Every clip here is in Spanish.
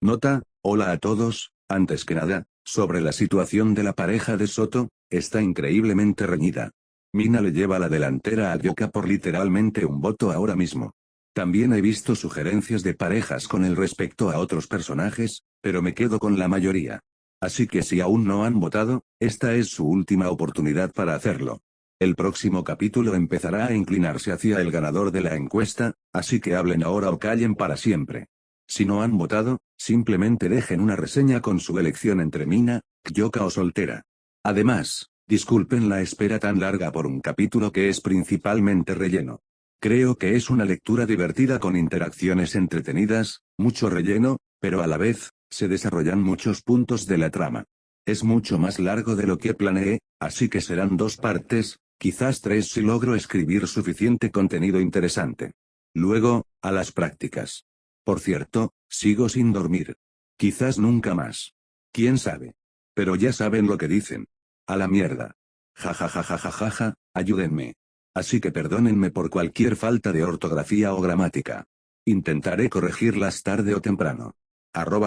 Nota, hola a todos, antes que nada, sobre la situación de la pareja de Soto, está increíblemente reñida. Mina le lleva la delantera a Ryoka por literalmente un voto ahora mismo. También he visto sugerencias de parejas con el respecto a otros personajes, pero me quedo con la mayoría. Así que si aún no han votado, esta es su última oportunidad para hacerlo. El próximo capítulo empezará a inclinarse hacia el ganador de la encuesta, así que hablen ahora o callen para siempre. Si no han votado, simplemente dejen una reseña con su elección entre Mina, Ryoka o soltera. Además, disculpen la espera tan larga por un capítulo que es principalmente relleno. Creo que es una lectura divertida con interacciones entretenidas, mucho relleno, pero a la vez, se desarrollan muchos puntos de la trama. Es mucho más largo de lo que planeé, así que serán 2 partes, quizás 3 si logro escribir suficiente contenido interesante. Luego, a las prácticas. Por cierto, sigo sin dormir. Quizás nunca más. ¿Quién sabe? Pero ya saben lo que dicen. A la mierda. Ja ja ja ja ja ja ja, ayúdenme. Así que perdónenme por cualquier falta de ortografía o gramática. Intentaré corregirlas tarde o temprano.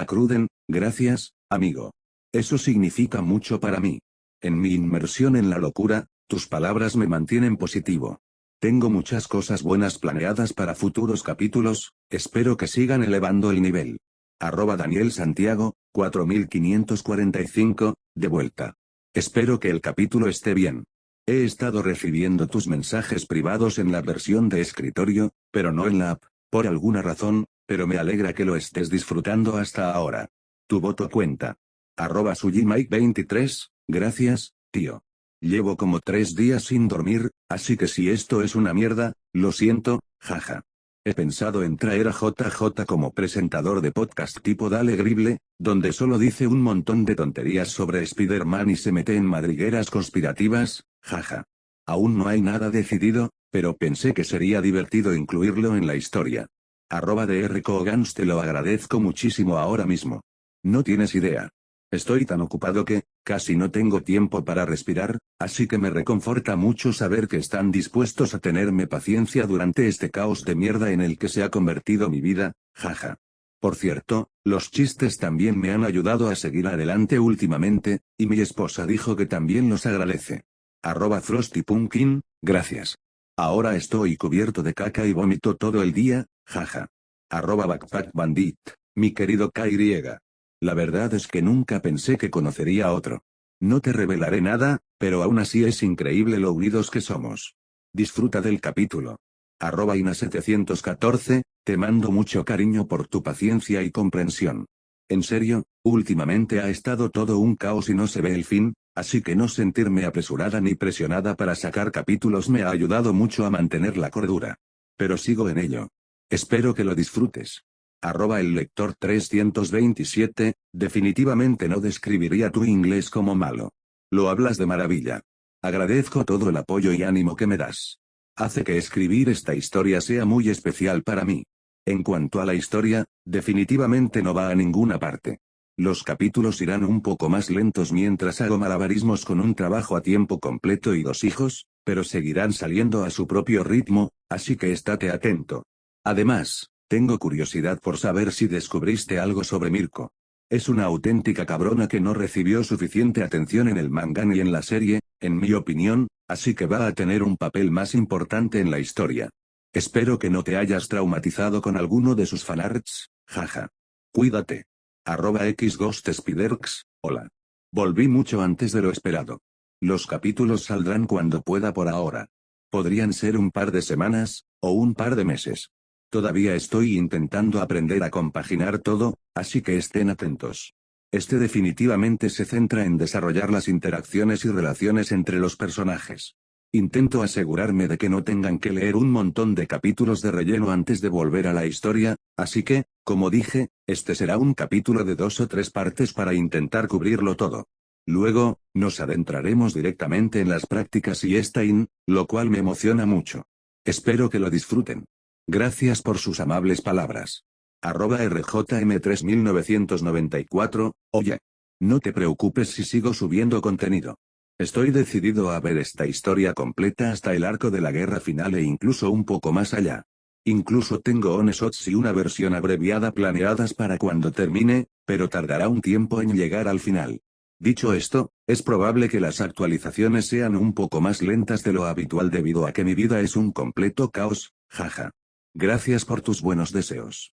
@Cruden, gracias, amigo. Eso significa mucho para mí. En mi inmersión en la locura, tus palabras me mantienen positivo. Tengo muchas cosas buenas planeadas para futuros capítulos, espero que sigan elevando el nivel. @Daniel Santiago, 4545, de vuelta. Espero que el capítulo esté bien. He estado recibiendo tus mensajes privados en la versión de escritorio, pero no en la app, por alguna razón, pero me alegra que lo estés disfrutando hasta ahora. Tu voto cuenta. @Sujimike23, gracias, tío. Llevo como 3 días sin dormir, así que si esto es una mierda, lo siento, jaja. He pensado en traer a JJ como presentador de podcast tipo Dale Grible, donde solo dice un montón de tonterías sobre Spider-Man y se mete en madrigueras conspirativas, jaja. Aún no hay nada decidido, pero pensé que sería divertido incluirlo en la historia. @drcogans, te lo agradezco muchísimo ahora mismo. No tienes idea. Estoy tan ocupado que, casi no tengo tiempo para respirar, así que me reconforta mucho saber que están dispuestos a tenerme paciencia durante este caos de mierda en el que se ha convertido mi vida, jaja. Por cierto, los chistes también me han ayudado a seguir adelante últimamente, y mi esposa dijo que también los agradece. @FrostyPumpkin, gracias. Ahora estoy cubierto de caca y vómito todo el día, jaja. @BackpackBandit, mi querido KY. La verdad es que nunca pensé que conocería a otro. No te revelaré nada, pero aún así es increíble lo unidos que somos. Disfruta del capítulo. @Ina714, te mando mucho cariño por tu paciencia y comprensión. En serio, últimamente ha estado todo un caos y no se ve el fin, así que no sentirme apresurada ni presionada para sacar capítulos me ha ayudado mucho a mantener la cordura. Pero sigo en ello. Espero que lo disfrutes. El lector 327, definitivamente no describiría tu inglés como malo. Lo hablas de maravilla. Agradezco todo el apoyo y ánimo que me das. Hace que escribir esta historia sea muy especial para mí. En cuanto a la historia, definitivamente no va a ninguna parte. Los capítulos irán un poco más lentos mientras hago malabarismos con un trabajo a tiempo completo y 2 hijos, pero seguirán saliendo a su propio ritmo, así que estate atento. Además, tengo curiosidad por saber si descubriste algo sobre Mirko. Es una auténtica cabrona que no recibió suficiente atención en el manga ni en la serie, en mi opinión, así que va a tener un papel más importante en la historia. Espero que no te hayas traumatizado con alguno de sus fanarts, jaja. Cuídate. @XGhostSpiderx, hola. Volví mucho antes de lo esperado. Los capítulos saldrán cuando pueda por ahora. Podrían ser un par de semanas, o un par de meses. Todavía estoy intentando aprender a compaginar todo, así que estén atentos. Este definitivamente se centra en desarrollar las interacciones y relaciones entre los personajes. Intento asegurarme de que no tengan que leer un montón de capítulos de relleno antes de volver a la historia, así que, como dije, este será un capítulo de 2 o 3 partes para intentar cubrirlo todo. Luego, nos adentraremos directamente en las prácticas y Stein, lo cual me emociona mucho. Espero que lo disfruten. Gracias por sus amables palabras. @RJM3994, oye. No te preocupes si sigo subiendo contenido. Estoy decidido a ver esta historia completa hasta el arco de la guerra final e incluso un poco más allá. Incluso tengo one-shots y una versión abreviada planeadas para cuando termine, pero tardará un tiempo en llegar al final. Dicho esto, es probable que las actualizaciones sean un poco más lentas de lo habitual debido a que mi vida es un completo caos, jaja. Gracias por tus buenos deseos.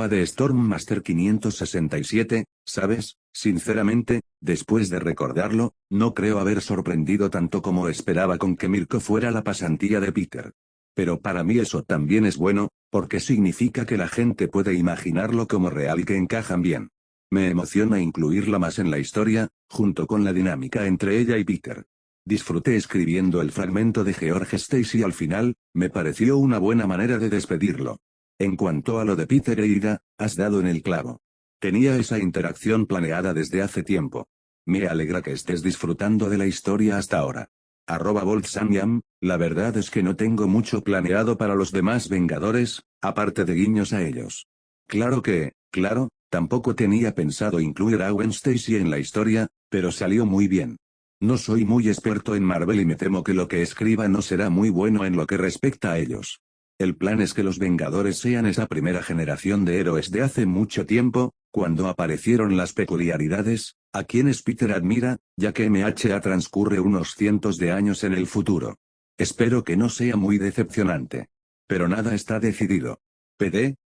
De Stormmaster 567, ¿sabes? Sinceramente, después de recordarlo, no creo haber sorprendido tanto como esperaba con que Mirko fuera la pasantía de Peter. Pero para mí eso también es bueno, porque significa que la gente puede imaginarlo como real y que encajan bien. Me emociona incluirla más en la historia, junto con la dinámica entre ella y Peter. Disfruté escribiendo el fragmento de George Stacy al final, me pareció una buena manera de despedirlo. En cuanto a lo de Peter e Ida, has dado en el clavo. Tenía esa interacción planeada desde hace tiempo. Me alegra que estés disfrutando de la historia hasta ahora. @Voltsanyam, la verdad es que no tengo mucho planeado para los demás Vengadores, aparte de guiños a ellos. Claro, tampoco tenía pensado incluir a Gwen Stacy en la historia, pero salió muy bien. No soy muy experto en Marvel y me temo que lo que escriba no será muy bueno en lo que respecta a ellos. El plan es que los Vengadores sean esa primera generación de héroes de hace mucho tiempo, cuando aparecieron las peculiaridades, a quienes Peter admira, ya que MHA transcurre unos cientos de años en el futuro. Espero que no sea muy decepcionante. Pero nada está decidido.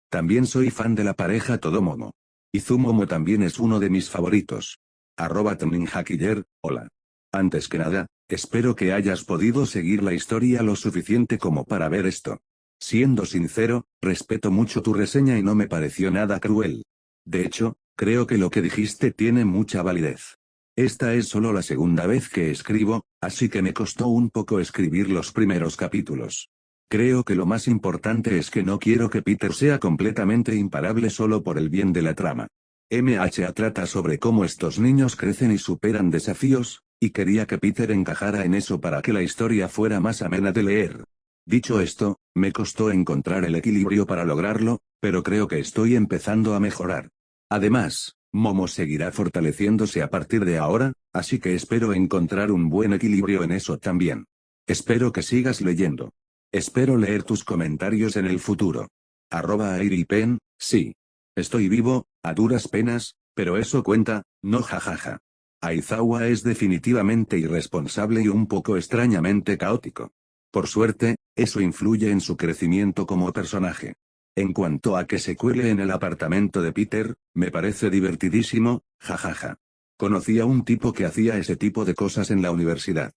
También soy fan de la pareja Todomomo. Izumomo también es uno de mis favoritos. @Ninjakiller, hola. Antes que nada, espero que hayas podido seguir la historia lo suficiente como para ver esto. Siendo sincero, respeto mucho tu reseña y no me pareció nada cruel. De hecho, creo que lo que dijiste tiene mucha validez. Esta es solo la segunda vez que escribo, así que me costó un poco escribir los primeros capítulos. Creo que lo más importante es que no quiero que Peter sea completamente imparable solo por el bien de la trama. MHA trata sobre cómo estos niños crecen y superan desafíos, y quería que Peter encajara en eso para que la historia fuera más amena de leer. Dicho esto, me costó encontrar el equilibrio para lograrlo, pero creo que estoy empezando a mejorar. Además, Momo seguirá fortaleciéndose a partir de ahora, así que espero encontrar un buen equilibrio en eso también. Espero que sigas leyendo. Espero leer tus comentarios en el futuro. @AiriPen, sí. Estoy vivo, a duras penas, pero eso cuenta, no jajaja. Aizawa es definitivamente irresponsable y un poco extrañamente caótico. Por suerte, eso influye en su crecimiento como personaje. En cuanto a que se cuele en el apartamento de Peter, me parece divertidísimo, jajaja. Conocí a un tipo que hacía ese tipo de cosas en la universidad.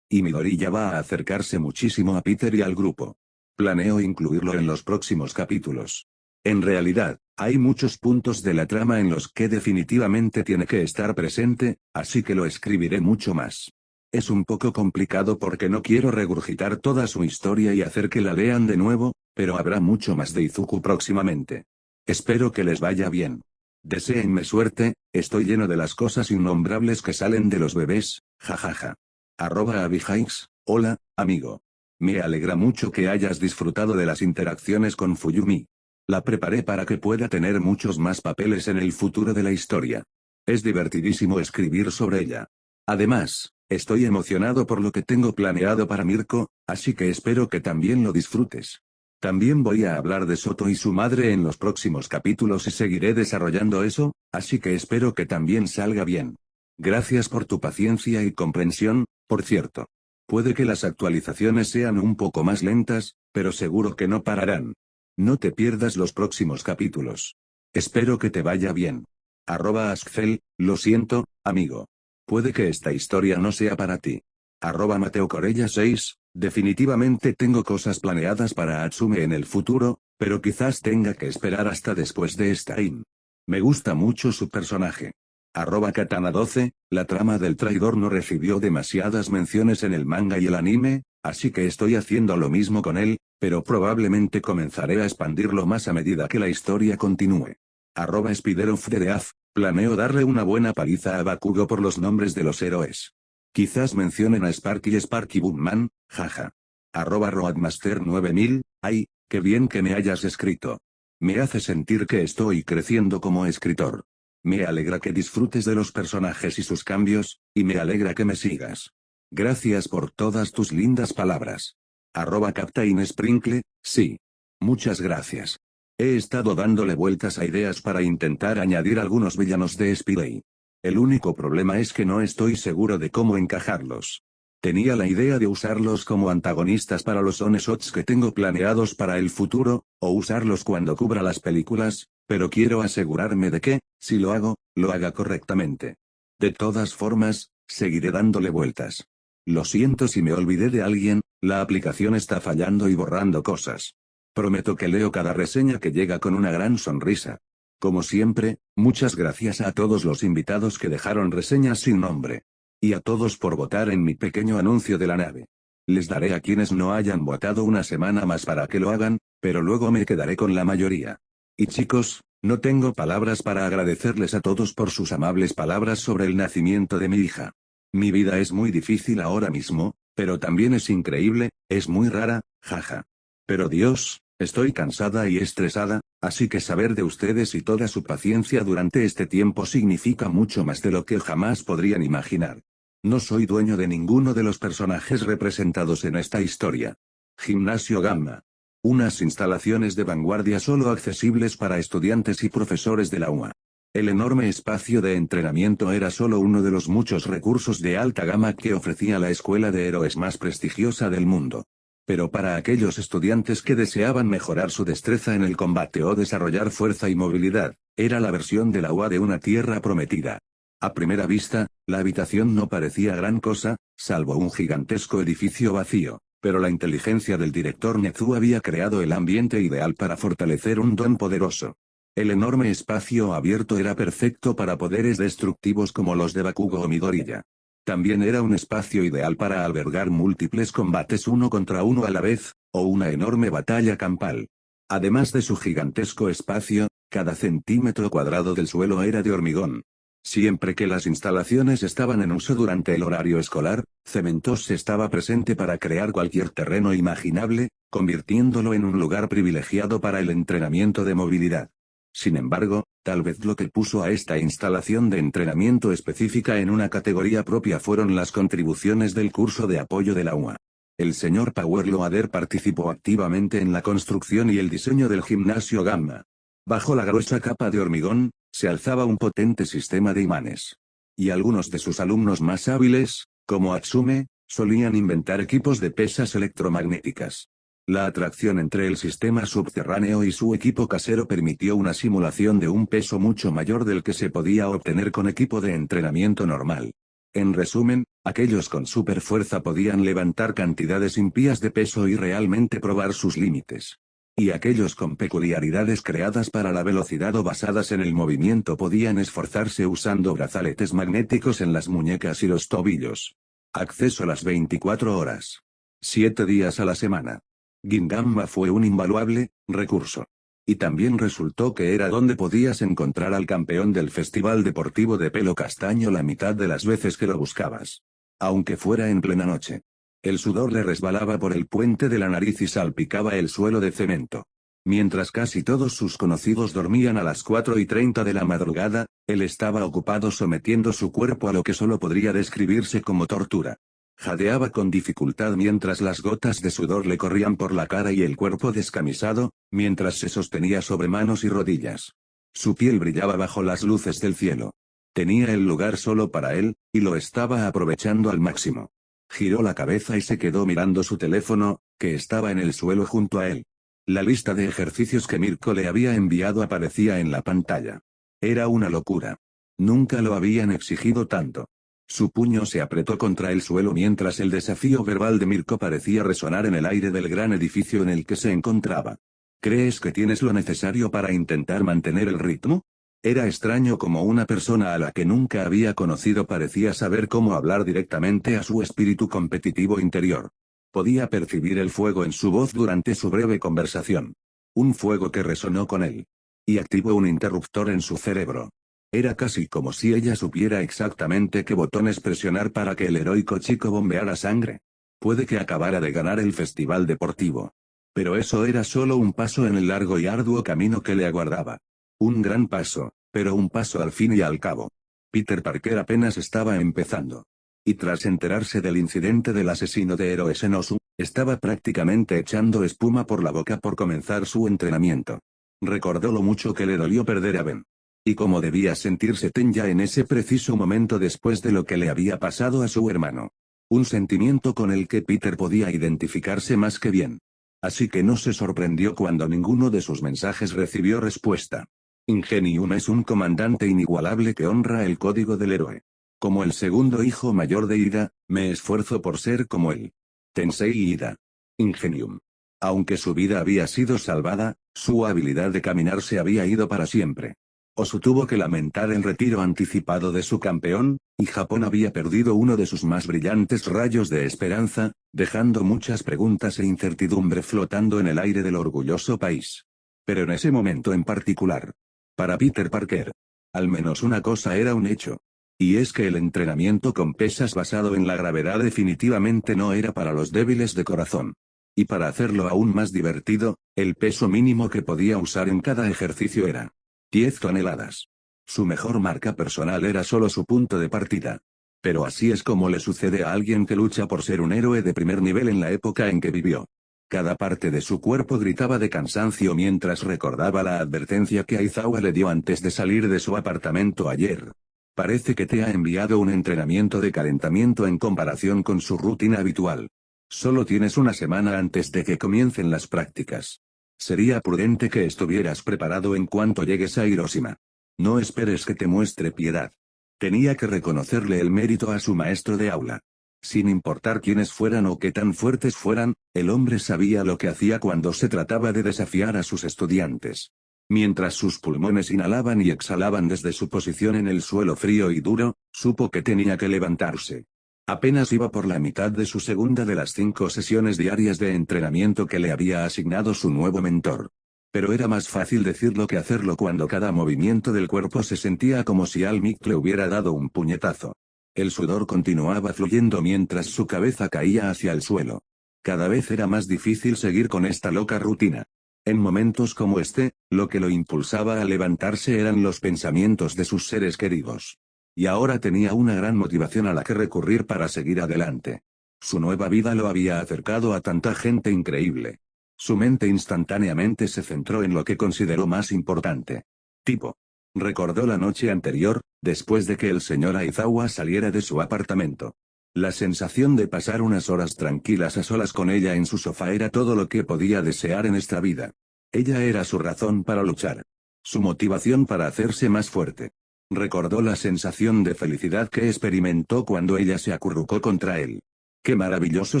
Y Midori ya va a acercarse muchísimo a Peter y al grupo. Planeo incluirlo en los próximos capítulos. En realidad, hay muchos puntos de la trama en los que definitivamente tiene que estar presente, así que lo escribiré mucho más. Es un poco complicado porque no quiero regurgitar toda su historia y hacer que la lean de nuevo, pero habrá mucho más de Izuku próximamente. Espero que les vaya bien. Deséenme suerte, estoy lleno de las cosas innombrables que salen de los bebés, jajaja. @Abihikes, hola, amigo. Me alegra mucho que hayas disfrutado de las interacciones con Fuyumi. La preparé para que pueda tener muchos más papeles en el futuro de la historia. Es divertidísimo escribir sobre ella. Además, estoy emocionado por lo que tengo planeado para Mirko, así que espero que también lo disfrutes. También voy a hablar de Soto y su madre en los próximos capítulos y seguiré desarrollando eso, así que espero que también salga bien. Gracias por tu paciencia y comprensión, por cierto. Puede que las actualizaciones sean un poco más lentas, pero seguro que no pararán. No te pierdas los próximos capítulos. Espero que te vaya bien. @Askfel, lo siento, amigo. Puede que esta historia no sea para ti. Mateo Corella 6, definitivamente tengo cosas planeadas para Atsume en el futuro, pero quizás tenga que esperar hasta después de Stein. Me gusta mucho su personaje. Katana 12, la trama del traidor no recibió demasiadas menciones en el manga y el anime, así que estoy haciendo lo mismo con él, pero probablemente comenzaré a expandirlo más a medida que la historia continúe. @SpiderofDeaf, planeo darle una buena paliza a Bakugo por los nombres de los héroes. Quizás mencionen a Sparky y Sparky Boomman, jaja. @Roadmaster 9000, ay, qué bien que me hayas escrito. Me hace sentir que estoy creciendo como escritor. Me alegra que disfrutes de los personajes y sus cambios, y me alegra que me sigas. Gracias por todas tus lindas palabras. @Captain Sprinkle, sí. Muchas gracias. He estado dándole vueltas a ideas para intentar añadir algunos villanos de Spidey. El único problema es que no estoy seguro de cómo encajarlos. Tenía la idea de usarlos como antagonistas para los one-shots que tengo planeados para el futuro, o usarlos cuando cubra las películas, pero quiero asegurarme de que, si lo hago, lo haga correctamente. De todas formas, seguiré dándole vueltas. Lo siento si me olvidé de alguien, la aplicación está fallando y borrando cosas. Prometo que leo cada reseña que llega con una gran sonrisa. Como siempre, muchas gracias a todos los invitados que dejaron reseñas sin nombre. Y a todos por votar en mi pequeño anuncio de la nave. Les daré a quienes no hayan votado una semana más para que lo hagan, pero luego me quedaré con la mayoría. Y chicos, no tengo palabras para agradecerles a todos por sus amables palabras sobre el nacimiento de mi hija. Mi vida es muy difícil ahora mismo, pero también es increíble, es muy rara, jaja. Pero Dios, estoy cansada y estresada, así que saber de ustedes y toda su paciencia durante este tiempo significa mucho más de lo que jamás podrían imaginar. No soy dueño de ninguno de los personajes representados en esta historia. Gimnasio Gamma. Unas instalaciones de vanguardia solo accesibles para estudiantes y profesores de la UA. El enorme espacio de entrenamiento era solo uno de los muchos recursos de alta gama que ofrecía la escuela de héroes más prestigiosa del mundo. Pero para aquellos estudiantes que deseaban mejorar su destreza en el combate o desarrollar fuerza y movilidad, era la versión de la UA de una tierra prometida. A primera vista, la habitación no parecía gran cosa, salvo un gigantesco edificio vacío, pero la inteligencia del director Nezu había creado el ambiente ideal para fortalecer un don poderoso. El enorme espacio abierto era perfecto para poderes destructivos como los de Bakugo o Midoriya. También era un espacio ideal para albergar múltiples combates uno contra uno a la vez, o una enorme batalla campal. Además de su gigantesco espacio, cada centímetro cuadrado del suelo era de hormigón. Siempre que las instalaciones estaban en uso durante el horario escolar, Cementos estaba presente para crear cualquier terreno imaginable, convirtiéndolo en un lugar privilegiado para el entrenamiento de movilidad. Sin embargo, tal vez lo que puso a esta instalación de entrenamiento específica en una categoría propia fueron las contribuciones del curso de apoyo de la UA. El señor Power Loader participó activamente en la construcción y el diseño del gimnasio Gamma. Bajo la gruesa capa de hormigón, se alzaba un potente sistema de imanes. Y algunos de sus alumnos más hábiles, como Atsume, solían inventar equipos de pesas electromagnéticas. La atracción entre el sistema subterráneo y su equipo casero permitió una simulación de un peso mucho mayor del que se podía obtener con equipo de entrenamiento normal. En resumen, aquellos con superfuerza podían levantar cantidades impías de peso y realmente probar sus límites. Y aquellos con peculiaridades creadas para la velocidad o basadas en el movimiento podían esforzarse usando brazaletes magnéticos en las muñecas y los tobillos. Acceso las 24 horas. 7 días a la semana. Gingama fue un invaluable recurso. Y también resultó que era donde podías encontrar al campeón del festival deportivo de pelo castaño la mitad de las veces que lo buscabas. Aunque fuera en plena noche. El sudor le resbalaba por el puente de la nariz y salpicaba el suelo de cemento. Mientras casi todos sus conocidos dormían a las 4:30 de la madrugada, él estaba ocupado sometiendo su cuerpo a lo que solo podría describirse como tortura. Jadeaba con dificultad mientras las gotas de sudor le corrían por la cara y el cuerpo descamisado, mientras se sostenía sobre manos y rodillas. Su piel brillaba bajo las luces del cielo. Tenía el lugar solo para él, y lo estaba aprovechando al máximo. Giró la cabeza y se quedó mirando su teléfono, que estaba en el suelo junto a él. La lista de ejercicios que Mirko le había enviado aparecía en la pantalla. Era una locura. Nunca lo habían exigido tanto. Su puño se apretó contra el suelo mientras el desafío verbal de Mirko parecía resonar en el aire del gran edificio en el que se encontraba. ¿Crees que tienes lo necesario para intentar mantener el ritmo? Era extraño como una persona a la que nunca había conocido parecía saber cómo hablar directamente a su espíritu competitivo interior. Podía percibir el fuego en su voz durante su breve conversación. Un fuego que resonó con él. Y activó un interruptor en su cerebro. Era casi como si ella supiera exactamente qué botones presionar para que el heroico chico bombeara sangre. Puede que acabara de ganar el festival deportivo. Pero eso era solo un paso en el largo y arduo camino que le aguardaba. Un gran paso, pero un paso al fin y al cabo. Peter Parker apenas estaba empezando. Y tras enterarse del incidente del asesino de héroes en Osu, estaba prácticamente echando espuma por la boca por comenzar su entrenamiento. Recordó lo mucho que le dolió perder a Ben. Y cómo debía sentirse Tenya en ese preciso momento después de lo que le había pasado a su hermano. Un sentimiento con el que Peter podía identificarse más que bien. Así que no se sorprendió cuando ninguno de sus mensajes recibió respuesta. Ingenium es un comandante inigualable que honra el código del héroe. Como el segundo hijo mayor de Ida, me esfuerzo por ser como él. Tensei Ida. Ingenium. Aunque su vida había sido salvada, su habilidad de caminar se había ido para siempre. Osu tuvo que lamentar el retiro anticipado de su campeón, y Japón había perdido uno de sus más brillantes rayos de esperanza, dejando muchas preguntas e incertidumbre flotando en el aire del orgulloso país. Pero en ese momento en particular, para Peter Parker, al menos una cosa era un hecho. Y es que el entrenamiento con pesas basado en la gravedad definitivamente no era para los débiles de corazón. Y para hacerlo aún más divertido, el peso mínimo que podía usar en cada ejercicio era 10 toneladas. Su mejor marca personal era solo su punto de partida. Pero así es como le sucede a alguien que lucha por ser un héroe de primer nivel en la época en que vivió. Cada parte de su cuerpo gritaba de cansancio mientras recordaba la advertencia que Aizawa le dio antes de salir de su apartamento ayer. Parece que te ha enviado un entrenamiento de calentamiento en comparación con su rutina habitual. Solo tienes una semana antes de que comiencen las prácticas. Sería prudente que estuvieras preparado en cuanto llegues a Hiroshima. No esperes que te muestre piedad. Tenía que reconocerle el mérito a su maestro de aula. Sin importar quiénes fueran o qué tan fuertes fueran, el hombre sabía lo que hacía cuando se trataba de desafiar a sus estudiantes. Mientras sus pulmones inhalaban y exhalaban desde su posición en el suelo frío y duro, supo que tenía que levantarse. Apenas iba por la mitad de su segunda de las 5 sesiones diarias de entrenamiento que le había asignado su nuevo mentor. Pero era más fácil decirlo que hacerlo cuando cada movimiento del cuerpo se sentía como si Al-Miq le hubiera dado un puñetazo. El sudor continuaba fluyendo mientras su cabeza caía hacia el suelo. Cada vez era más difícil seguir con esta loca rutina. En momentos como este, lo que lo impulsaba a levantarse eran los pensamientos de sus seres queridos. Y ahora tenía una gran motivación a la que recurrir para seguir adelante. Su nueva vida lo había acercado a tanta gente increíble. Su mente instantáneamente se centró en lo que consideró más importante. Tipo. Recordó la noche anterior, después de que el señor Aizawa saliera de su apartamento. La sensación de pasar unas horas tranquilas a solas con ella en su sofá era todo lo que podía desear en esta vida. Ella era su razón para luchar. Su motivación para hacerse más fuerte. Recordó la sensación de felicidad que experimentó cuando ella se acurrucó contra él. Qué maravilloso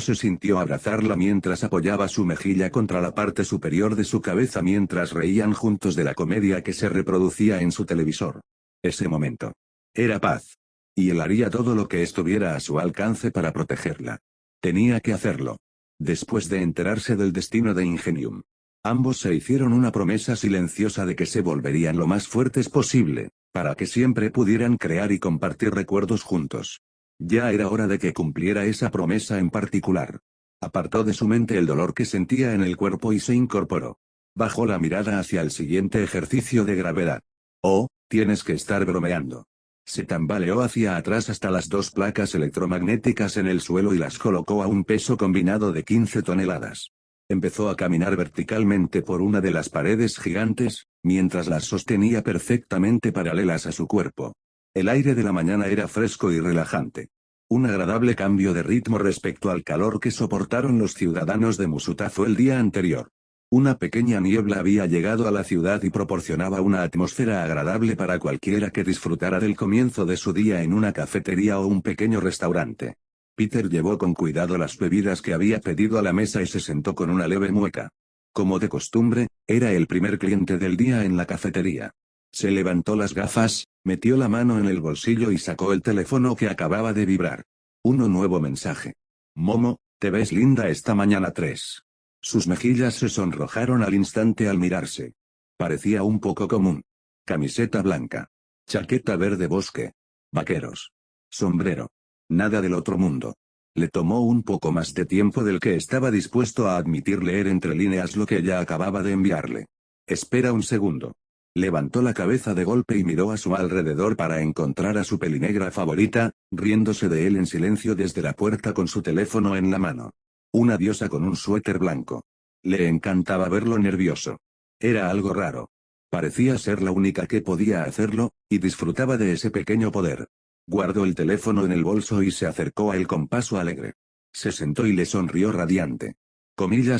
se sintió abrazarla mientras apoyaba su mejilla contra la parte superior de su cabeza mientras reían juntos de la comedia que se reproducía en su televisor. Ese momento. Era paz. Y él haría todo lo que estuviera a su alcance para protegerla. Tenía que hacerlo. Después de enterarse del destino de Ingenium. Ambos se hicieron una promesa silenciosa de que se volverían lo más fuertes posible, para que siempre pudieran crear y compartir recuerdos juntos. Ya era hora de que cumpliera esa promesa en particular. Apartó de su mente el dolor que sentía en el cuerpo y se incorporó. Bajó la mirada hacia el siguiente ejercicio de gravedad. Oh, tienes que estar bromeando. Se tambaleó hacia atrás hasta las 2 placas electromagnéticas en el suelo y las colocó a un peso combinado de 15 toneladas. Empezó a caminar verticalmente por una de las paredes gigantes, mientras las sostenía perfectamente paralelas a su cuerpo. El aire de la mañana era fresco y relajante. Un agradable cambio de ritmo respecto al calor que soportaron los ciudadanos de Musutazo el día anterior. Una pequeña niebla había llegado a la ciudad y proporcionaba una atmósfera agradable para cualquiera que disfrutara del comienzo de su día en una cafetería o un pequeño restaurante. Peter llevó con cuidado las bebidas que había pedido a la mesa y se sentó con una leve mueca. Como de costumbre, era el primer cliente del día en la cafetería. Se levantó las gafas, metió la mano en el bolsillo y sacó el teléfono que acababa de vibrar. Un nuevo mensaje. Momo, te ves linda esta mañana 3. Sus mejillas se sonrojaron al instante al mirarse. Parecía un poco común. Camiseta blanca. Chaqueta verde bosque. Vaqueros. Sombrero. Nada del otro mundo. Le tomó un poco más de tiempo del que estaba dispuesto a admitir leer entre líneas lo que ella acababa de enviarle. Espera un segundo. Levantó la cabeza de golpe y miró a su alrededor para encontrar a su pelinegra favorita, riéndose de él en silencio desde la puerta con su teléfono en la mano. Una diosa con un suéter blanco. Le encantaba verlo nervioso. Era algo raro. Parecía ser la única que podía hacerlo, y disfrutaba de ese pequeño poder. Guardó el teléfono en el bolso y se acercó a él con paso alegre. Se sentó y le sonrió radiante.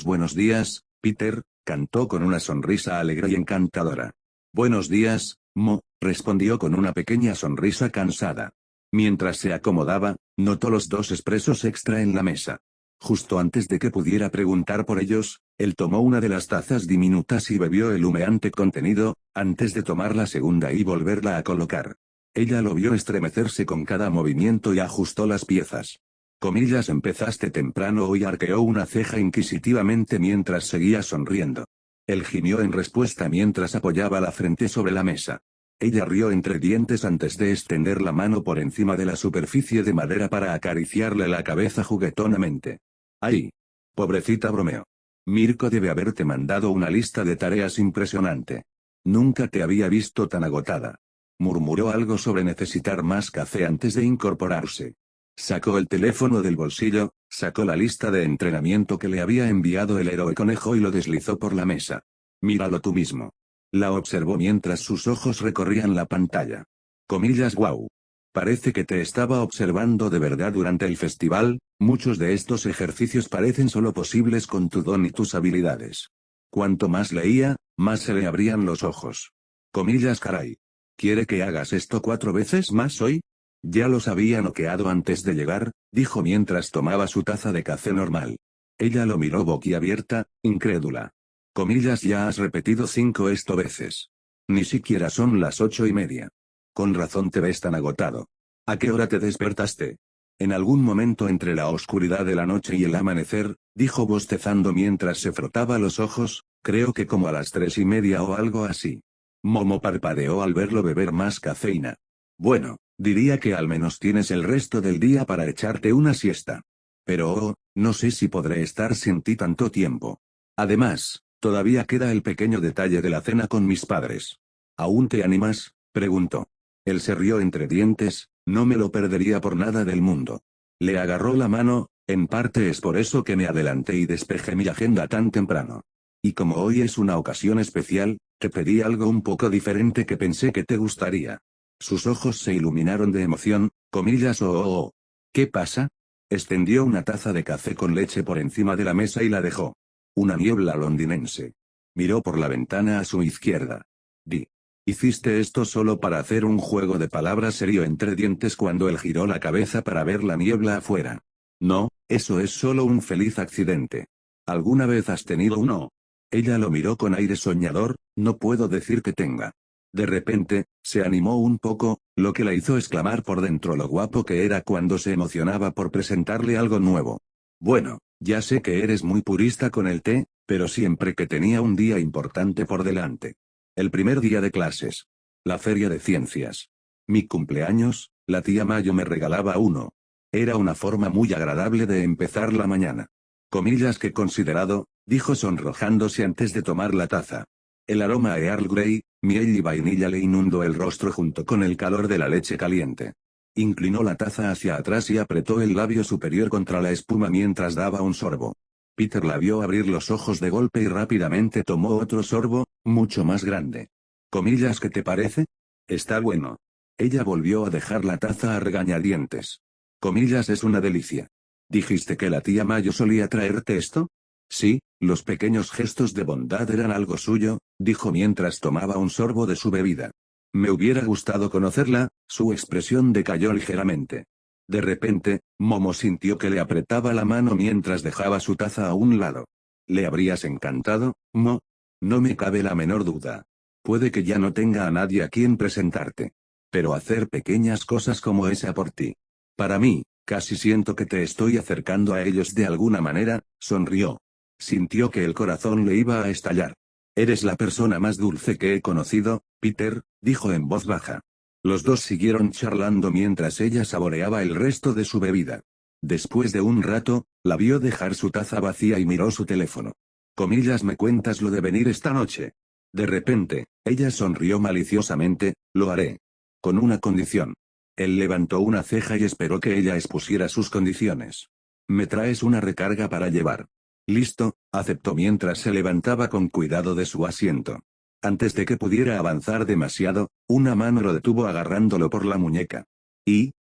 Buenos días, Peter, cantó con una sonrisa alegre y encantadora. Buenos días, Mo, respondió con una pequeña sonrisa cansada. Mientras se acomodaba, notó los 2 expresos extra en la mesa. Justo antes de que pudiera preguntar por ellos, él tomó una de las tazas diminutas y bebió el humeante contenido, antes de tomar la segunda y volverla a colocar. Ella lo vio estremecerse con cada movimiento y ajustó las piezas. Empezaste temprano hoy, arqueó una ceja inquisitivamente mientras seguía sonriendo. Él gimió en respuesta mientras apoyaba la frente sobre la mesa. Ella rió entre dientes antes de extender la mano por encima de la superficie de madera para acariciarle la cabeza juguetonamente. ¡Ay! Pobrecita, bromeó. Mirko debe haberte mandado una lista de tareas impresionante. Nunca te había visto tan agotada. Murmuró algo sobre necesitar más café antes de incorporarse. Sacó el teléfono del bolsillo, sacó la lista de entrenamiento que le había enviado el héroe conejo y lo deslizó por la mesa. Míralo tú mismo. La observó mientras sus ojos recorrían la pantalla. Wow. Parece que te estaba observando de verdad durante el festival, muchos de estos ejercicios parecen solo posibles con tu don y tus habilidades. Cuanto más leía, más se le abrían los ojos. Caray. ¿Quiere que hagas esto 4 veces más hoy? Ya los había noqueado antes de llegar, dijo mientras tomaba su taza de café normal. Ella lo miró boquiabierta, incrédula. Ya has repetido 5 esto veces. Ni siquiera son las 8:30. Con razón te ves tan agotado. ¿A qué hora te despertaste? En algún momento entre la oscuridad de la noche y el amanecer, dijo bostezando mientras se frotaba los ojos, creo que como a las 3:30 o algo así. Momo parpadeó al verlo beber más cafeína. Bueno, diría que al menos tienes el resto del día para echarte una siesta. Pero no sé si podré estar sin ti tanto tiempo. Además, todavía queda el pequeño detalle de la cena con mis padres. ¿Aún te animas?, preguntó. Él se rió entre dientes, no me lo perdería por nada del mundo. Le agarró la mano, en parte es por eso que me adelanté y despejé mi agenda tan temprano. Y como hoy es una ocasión especial, te pedí algo un poco diferente que pensé que te gustaría. Sus ojos se iluminaron de emoción, oh. ¿Qué pasa? Extendió una taza de café con leche por encima de la mesa y la dejó. Una niebla londinense. Miró por la ventana a su izquierda. ¿Hiciste esto solo para hacer un juego de palabras serio entre dientes cuando él giró la cabeza para ver la niebla afuera? No, eso es solo un feliz accidente. ¿Alguna vez has tenido uno? Ella lo miró con aire soñador, no puedo decir que tenga. De repente, se animó un poco, lo que la hizo exclamar por dentro lo guapo que era cuando se emocionaba por presentarle algo nuevo. Bueno, ya sé que eres muy purista con el té, pero siempre que tenía un día importante por delante. El primer día de clases. La feria de ciencias. Mi cumpleaños, la tía Mayo me regalaba uno. Era una forma muy agradable de empezar la mañana. Que considerado, dijo sonrojándose antes de tomar la taza. El aroma a Earl Grey, miel y vainilla le inundó el rostro junto con el calor de la leche caliente. Inclinó la taza hacia atrás y apretó el labio superior contra la espuma mientras daba un sorbo. Peter la vio abrir los ojos de golpe y rápidamente tomó otro sorbo, mucho más grande. ¿Qué te parece? Está bueno. Ella volvió a dejar la taza a regañadientes. Es una delicia. ¿Dijiste que la tía Mayo solía traerte esto? Sí, los pequeños gestos de bondad eran algo suyo, dijo mientras tomaba un sorbo de su bebida. Me hubiera gustado conocerla, su expresión decayó ligeramente. De repente, Momo sintió que le apretaba la mano mientras dejaba su taza a un lado. ¿Le habrías encantado, Mo? No me cabe la menor duda. Puede que ya no tenga a nadie a quien presentarte. Pero hacer pequeñas cosas como esa por ti. Para mí, casi siento que te estoy acercando a ellos de alguna manera, sonrió. Sintió que el corazón le iba a estallar. Eres la persona más dulce que he conocido, Peter, dijo en voz baja. Los dos siguieron charlando mientras ella saboreaba el resto de su bebida. Después de un rato, la vio dejar su taza vacía y miró su teléfono. ¿Me cuentas lo de venir esta noche? De repente, ella sonrió maliciosamente, lo haré. Con una condición. Él levantó una ceja y esperó que ella expusiera sus condiciones. Me traes una recarga para llevar. Listo, aceptó mientras se levantaba con cuidado de su asiento. Antes de que pudiera avanzar demasiado, una mano lo detuvo agarrándolo por la muñeca.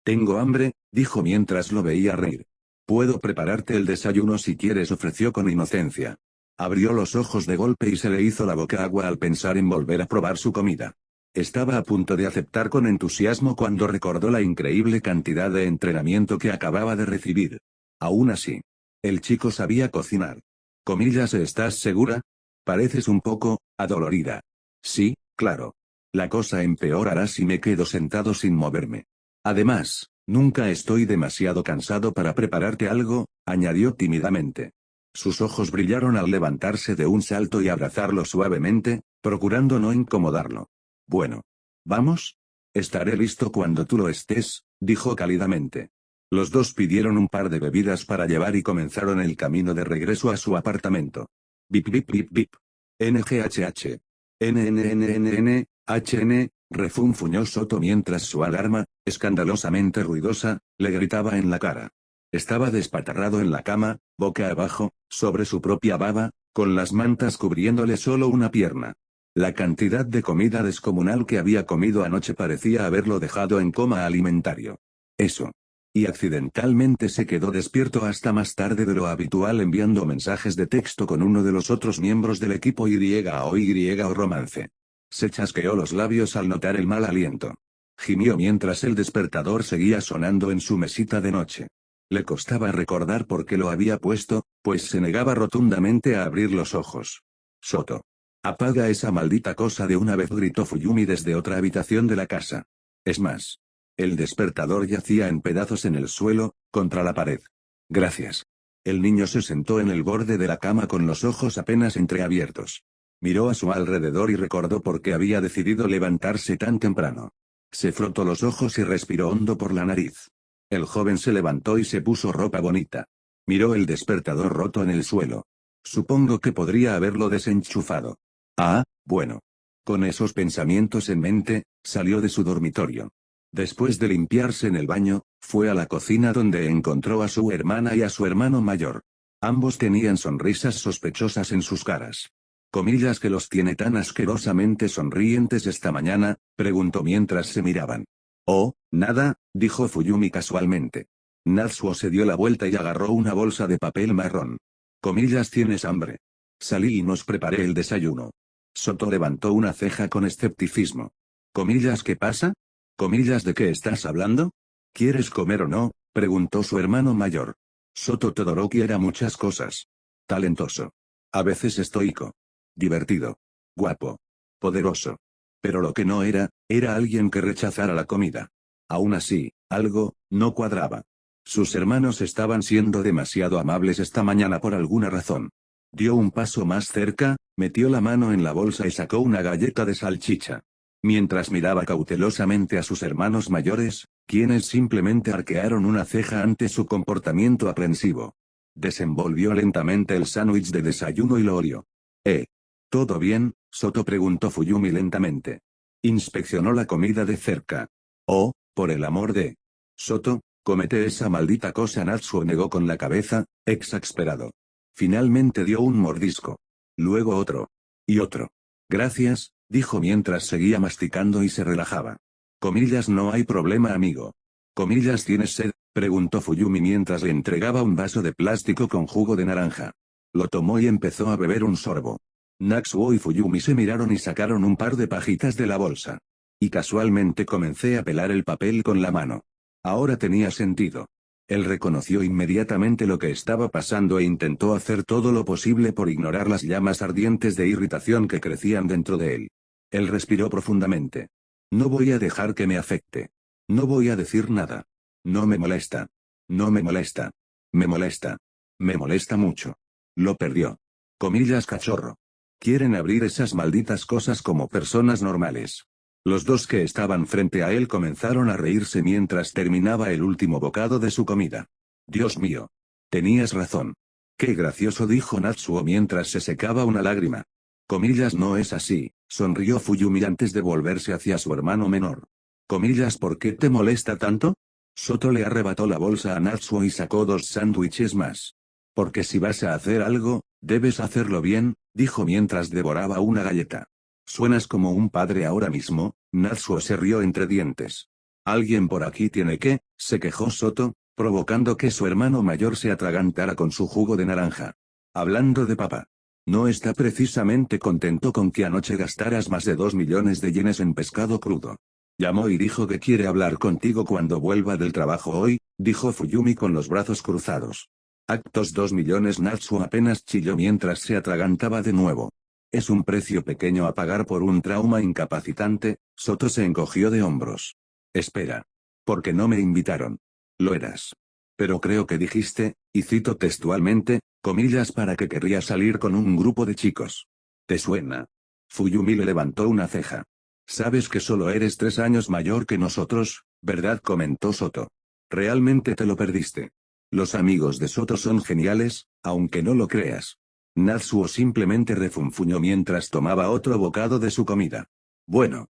Tengo hambre, dijo mientras lo veía reír. Puedo prepararte el desayuno si quieres, ofreció con inocencia. Abrió los ojos de golpe y se le hizo la boca agua al pensar en volver a probar su comida. Estaba a punto de aceptar con entusiasmo cuando recordó la increíble cantidad de entrenamiento que acababa de recibir. Aún así, el chico sabía cocinar. ¿Estás segura? Pareces un poco adolorida. Sí, claro. La cosa empeorará si me quedo sentado sin moverme. Además, nunca estoy demasiado cansado para prepararte algo, añadió tímidamente. Sus ojos brillaron al levantarse de un salto y abrazarlo suavemente, procurando no incomodarlo. Bueno. ¿Vamos? Estaré listo cuando tú lo estés, dijo cálidamente. Los dos pidieron un par de bebidas para llevar y comenzaron el camino de regreso a su apartamento. Bip bip bip bip. NGHH. NNNNN, HN, refunfuñó Soto mientras su alarma, escandalosamente ruidosa, le gritaba en la cara. Estaba despatarrado en la cama, boca abajo, sobre su propia baba, con las mantas cubriéndole solo una pierna. La cantidad de comida descomunal que había comido anoche parecía haberlo dejado en coma alimentario. Eso. Y accidentalmente se quedó despierto hasta más tarde de lo habitual enviando mensajes de texto con uno de los otros miembros del equipo Y o romance. Se chasqueó los labios al notar el mal aliento. Gimió mientras el despertador seguía sonando en su mesita de noche. Le costaba recordar por qué lo había puesto, pues se negaba rotundamente a abrir los ojos. Soto. Apaga esa maldita cosa de una vez, gritó Fuyumi desde otra habitación de la casa. Es más. El despertador yacía en pedazos en el suelo, contra la pared. Gracias. El niño se sentó en el borde de la cama con los ojos apenas entreabiertos. Miró a su alrededor y recordó por qué había decidido levantarse tan temprano. Se frotó los ojos y respiró hondo por la nariz. El joven se levantó y se puso ropa bonita. Miró el despertador roto en el suelo. Supongo que podría haberlo desenchufado. Ah, bueno. Con esos pensamientos en mente, salió de su dormitorio. Después de limpiarse en el baño, fue a la cocina donde encontró a su hermana y a su hermano mayor. Ambos tenían sonrisas sospechosas en sus caras. ¿Comillas que los tiene tan asquerosamente sonrientes esta mañana?, preguntó mientras se miraban. Oh, nada, dijo Fuyumi casualmente. Natsuo se dio la vuelta y agarró una bolsa de papel marrón. ¿Comillas tienes hambre? Salí y nos preparé el desayuno. Soto levantó una ceja con escepticismo. ¿Comillas qué pasa? ¿Comillas de qué estás hablando? ¿Quieres comer o no?, preguntó su hermano mayor. Soto Todoroki era muchas cosas. Talentoso. A veces estoico. Divertido. Guapo. Poderoso. Pero lo que no era alguien que rechazara la comida. Aún así, algo no cuadraba. Sus hermanos estaban siendo demasiado amables esta mañana por alguna razón. Dio un paso más cerca, metió la mano en la bolsa y sacó una galleta de salchicha. Mientras miraba cautelosamente a sus hermanos mayores, quienes simplemente arquearon una ceja ante su comportamiento aprensivo. Desenvolvió lentamente el sándwich de desayuno y lo olió. ¿Todo bien, Soto?, preguntó Fuyumi lentamente. Inspeccionó la comida de cerca. Oh, por el amor de... Soto, cómete esa maldita cosa. Natsuo negó con la cabeza, exasperado. Finalmente dio un mordisco. Luego otro. Y otro. Gracias, dijo mientras seguía masticando y se relajaba. Comillas, no hay problema, amigo. Comillas, ¿tienes sed?, preguntó Fuyumi mientras le entregaba un vaso de plástico con jugo de naranja. Lo tomó y empezó a beber un sorbo. Natsuo y Fuyumi se miraron y sacaron un par de pajitas de la bolsa. Y casualmente comencé a pelar el papel con la mano. Ahora tenía sentido. Él reconoció inmediatamente lo que estaba pasando e intentó hacer todo lo posible por ignorar las llamas ardientes de irritación que crecían dentro de él. Él respiró profundamente. No voy a dejar que me afecte. No voy a decir nada. No me molesta. No me molesta. Me molesta. Me molesta mucho. Lo perdió. Comillas, cachorro. Quieren abrir esas malditas cosas como personas normales. Los dos que estaban frente a él comenzaron a reírse mientras terminaba el último bocado de su comida. Dios mío. Tenías razón. Qué gracioso, dijo Natsuo mientras se secaba una lágrima. Comillas, no es así, sonrió Fuyumi antes de volverse hacia su hermano menor. Comillas, ¿por qué te molesta tanto? Soto le arrebató la bolsa a Natsuo y sacó 2 sándwiches más. Porque si vas a hacer algo, debes hacerlo bien, dijo mientras devoraba una galleta. Suenas como un padre ahora mismo. Natsuo se rió entre dientes. Alguien por aquí tiene que, se quejó Soto, provocando que su hermano mayor se atragantara con su jugo de naranja. Hablando de papá. No está precisamente contento con que anoche gastaras más de 2 millones de yenes en pescado crudo. Llamó y dijo que quiere hablar contigo cuando vuelva del trabajo hoy, dijo Fuyumi con los brazos cruzados. Actos 2 millones. Natsuo apenas chilló mientras se atragantaba de nuevo. Es un precio pequeño a pagar por un trauma incapacitante. Soto se encogió de hombros. Espera. ¿Por qué no me invitaron? Lo eras. Pero creo que dijiste, y cito textualmente, comillas para que querría salir con un grupo de chicos. ¿Te suena? Fuyumi le levantó una ceja. Sabes que solo eres 3 años mayor que nosotros, ¿verdad? Comentó Soto. Realmente te lo perdiste. Los amigos de Soto son geniales, aunque no lo creas. Natsuo simplemente refunfuñó mientras tomaba otro bocado de su comida. Bueno,